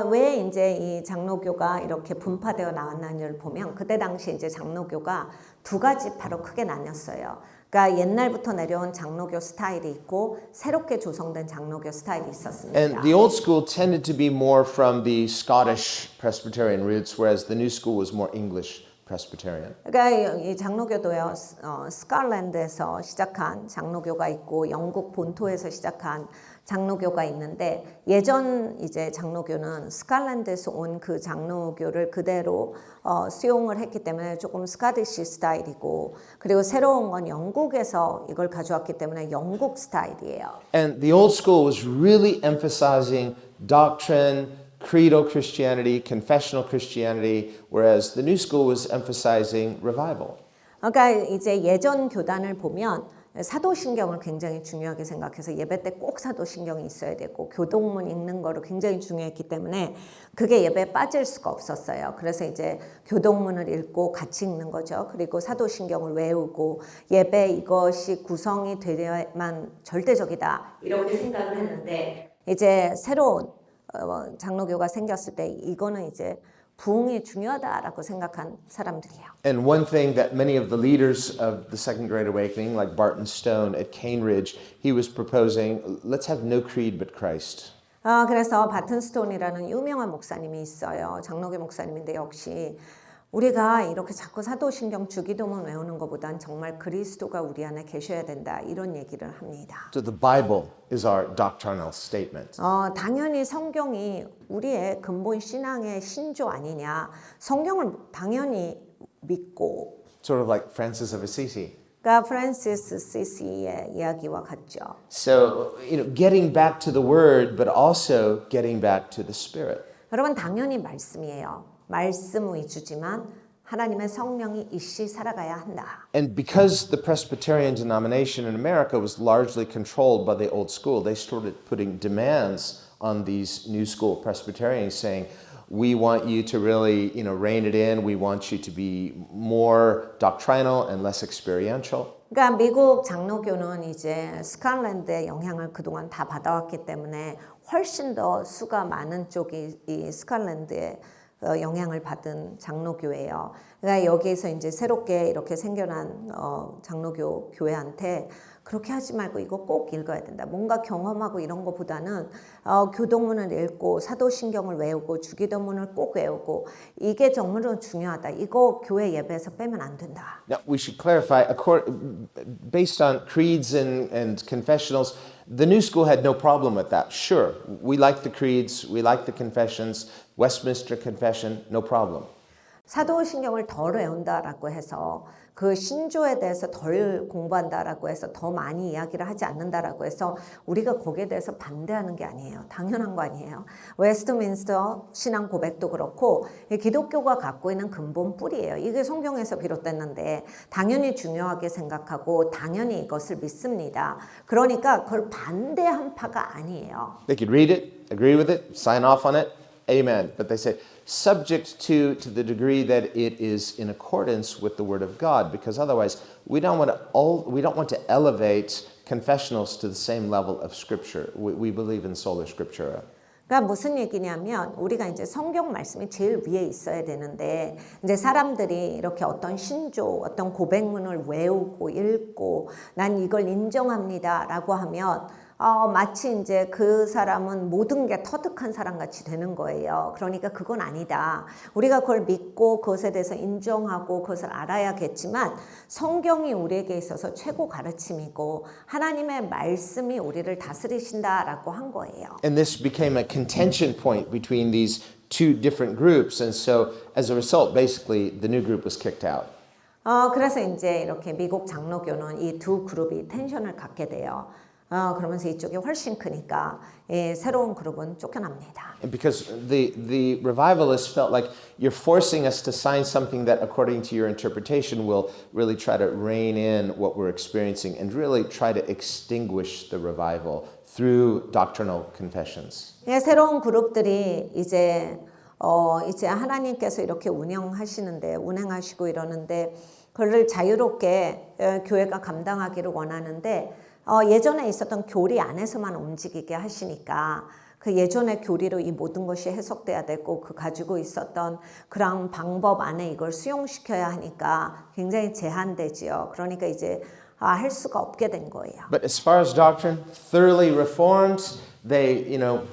왜 이제 이 장로교가 이렇게 분파되어 나왔는지를 보면 그때 당시 이제 장로교가 두 가지 파로 크게 나뉘었어요. 그러니까 옛날부터 내려온 장로교 스타일이 있고 새롭게 조성된 장로교 스타일이 있었습니다. And the old school tended to be more from the Scottish Presbyterian roots, whereas the new school was more English Presbyterian. 그러니까 이 장로교도요, 스코틀랜드에서 시작한 장로교가 있고 영국 본토에서 시작한 장로교가 있는데 예전 이제 장로교는 스코틀랜드에서 온 그 장로교를 그대로 수용을 했기 때문에 조금 스코티시 스타일이고 그리고 새로운 건 영국에서 이걸 가져왔기 때문에 영국 스타일이에요. And the old school was really emphasizing doctrine, creedal Christianity, confessional Christianity, whereas the new school was emphasizing revival. 그러니까 이제 예전 교단을 보면 사도신경을 굉장히 중요하게 생각해서 예배 때 꼭 사도신경이 있어야 되고 교동문 읽는 거를 굉장히 중요했기 때문에 그게 예배에 빠질 수가 없었어요. 그래서 이제 교동문을 읽고 같이 읽는 거죠. 그리고 사도신경을 외우고 예배 이것이 구성이 되야만 절대적이다 이렇게 생각을 했는데 이제 새로운 장로교가 생겼을 때 이거는 이제 부흥이 중요하다라고 생각한 사람들이에요. And one thing that many of the leaders of the Second Great Awakening, like Barton Stone at Cane Ridge, he was proposing, let's have no creed but Christ. 그래서 바튼 스톤이라는 유명한 목사님이 있어요. 장로교 목사님인데 역시 우리가 이렇게 자꾸 사도신경 주기도문 외우는 것보단 정말 그리스도가 우리 안에 계셔야 된다 이런 얘기를 합니다. So the Bible is our doctrinal statement. 당연히 성경이 우리의 근본 신앙의 신조 아니냐. 성경을 당연히 믿고. Sort of like Francis of Assisi. 그러니까 프란시스 시시의 이야기와 같죠. So, getting back to the word, but also getting back to the spirit. 여러분 당연히 말씀이에요. 말씀 위주지만 하나님의 성령이 이시 살아가야 한다. And because the Presbyterian denomination in America was largely controlled by the old school, they started putting demands on these new school Presbyterians saying, we want you to really, rein it in. We want you to be more doctrinal and less experiential. 그러니까 미국 장로교는 이제 스코틀랜드의 영향을 그동안 다 받아왔기 때문에 훨씬 더 수가 많은 쪽이 이 스코틀랜드의 영향을 받은 장로교예요. 그러니까 여기에서 이제 새롭게 이렇게 생겨난 장로교 교회한테 그렇게 하지 말고 이거 꼭 읽어야 된다. 뭔가 경험하고 이런 것보다는 교동문을 읽고 사도신경을 외우고 주기도문을 꼭 외우고 이게 정말로 중요하다. 이거 교회 예배에서 빼면 안 된다. Now, we should clarify, based on creeds and confessionals, the new school had no problem with that. Sure, we like the creeds, we like the confessions, Westminster Confession, no problem. 사도신경을 덜 외운다라고 해서 그 신조에 대해서 덜 공부한다라고 해서 더 많이 이야기를 하지 않는다라고 해서 우리가 거기에 대해서 반대하는 게 아니에요. 당연한 거 아니에요. 웨스트민스터 신앙 고백도 그렇고 기독교가 갖고 있는 근본 뿌리예요. 이게 성경에서 비롯됐는데 당연히 중요하게 생각하고 당연히 이것을 믿습니다. 그러니까 그걸 반대한 파가 아니에요. They could read it, agree with it, sign off on it, amen. But they say, subject to the degree that it is in accordance with the Word of God, because otherwise we don't want to elevate confessionals to the same level of Scripture. We believe in sola Scriptura. 그러니까 무슨 얘기냐면 우리가 이제 성경 말씀이 제일 위에 있어야 되는데 이제 사람들이 이렇게 어떤 신조, 어떤 고백문을 외우고 읽고 난 이걸 인정합니다라고 하면 마치 이제 그 사람은 모든 게 터득한 사람 같이 되는 거예요. 그러니까 그건 아니다. 우리가 그걸 믿고 그것에 대해서 인정하고 그것을 알아야겠지만 성경이 우리에게 있어서 최고 가르침이고 하나님의 말씀이 우리를 다스리신다라고 한 거예요. And this became a contention point between these two different groups. And so as a result, basically, the new group was kicked out. 그래서 이제 이렇게 미국 장로교는 이 두 그룹이 텐션을 갖게 돼요. 그러면서 이쪽이 훨씬 크니까 새로운 그룹은 쫓겨납니다. And because the revivalists felt like you're forcing us to sign something that, according to your interpretation, will really try to rein in what we're experiencing and really try to extinguish the revival through doctrinal confessions. 새로운 그룹들이 이제 하나님께서 이렇게 운행하시고 이러는데 그를 자유롭게 교회가 감당하기를 원하는데 예전에 있었던 교리 안에서만 움직이게 하시니까 그 예전의 교리로 이 모든 것이 해석돼야 되고 그 가지고 있었던 그런 방법 안에 이걸 수용시켜야 하니까 굉장히 제한되지요. 그러니까 이제 할 수가 없게 된 거예요. But as far as doctrine, thoroughly reformed, they,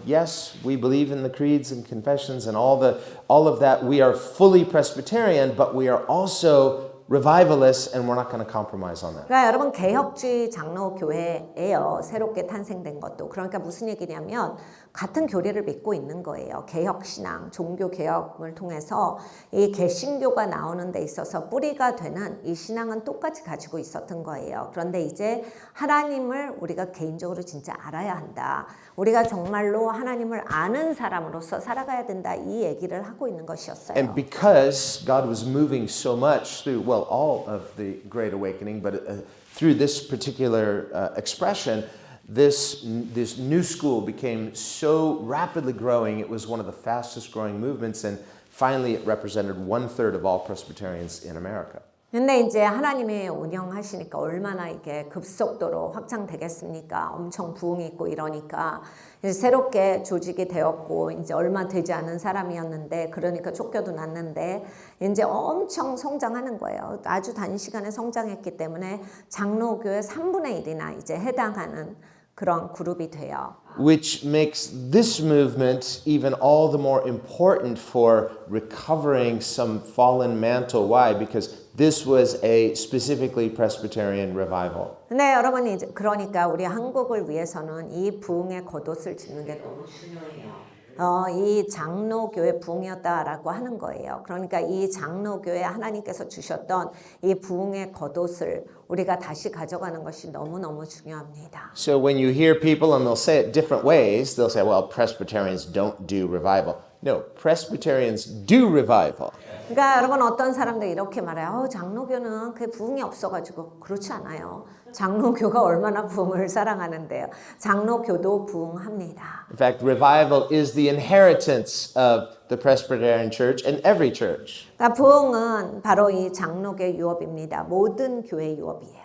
yes, we believe in the creeds and confessions and all of that. We are fully Presbyterian, but we are also revivalists, and we're not going to compromise on that. 그러니까 여러분 개혁주의 장로교회예요. 새롭게 탄생된 것도. 그러니까 무슨 얘기냐면 같은 교리를 믿고 있는 거예요. 개혁신앙, 종교개혁을 통해서 이 개신교가 나오는 데 있어서 뿌리가 되는 이 신앙은 똑같이 가지고 있었던 거예요. 그런데 이제 하나님을 우리가 개인적으로 진짜 알아야 한다. 우리가 정말로 하나님을 아는 사람으로서 살아가야 된다. 이 얘기를 하고 있는 것이었어요. And because God was moving so much through, well, all of the Great Awakening, but through this particular expression, this new school became so rapidly growing. It was one of the fastest growing movements, and finally it represented 1/3 of all Presbyterians in America. 근데 이제 하나님이 운영하시니까 얼마나 이게 급속도로 확장되겠습니까? 엄청 부흥이 있고 이러니까 이제 새롭게 조직이 되었고 이제 얼마 되지 않은 사람이었는데 그러니까 쫓겨도 났는데 이제 엄청 성장하는 거예요. 아주 단시간에 성장했기 때문에 장로교의 3분의 1이나 이제 해당하는 그런 그룹이 돼요. Which makes this movement even all the more important for recovering some fallen mantle. Why? Because this was a specifically Presbyterian revival. 근데 여러분 이제 그러니까 우리 한국을 위해서는 이 부흥의 겉옷을 짚는 게 너무 중요해요. 이 장로교회 부흥이었다라고 하는 거예요. 그러니까 이 장로교회 하나님께서 주셨던 이 부흥의 겉옷을 우리가 다시 가져가는 것이 너무너무 중요합니다. So when you hear people, and they'll say it different ways, they'll say, well, Presbyterians don't do revival. No, Presbyterians do revival. 그러니까 여러분 어떤 사람들 이렇게 말해요. 장로교는 그 부흥이 없어가지고 그렇지 않아요. 장로교가 얼마나 부흥을 사랑하는데요. 장로교도 부흥합니다. In fact, revival is the inheritance of the Presbyterian Church and every church. 그러니까 부흥은 바로 이 장로교의 유업입니다. 모든 교회의 유업이에요.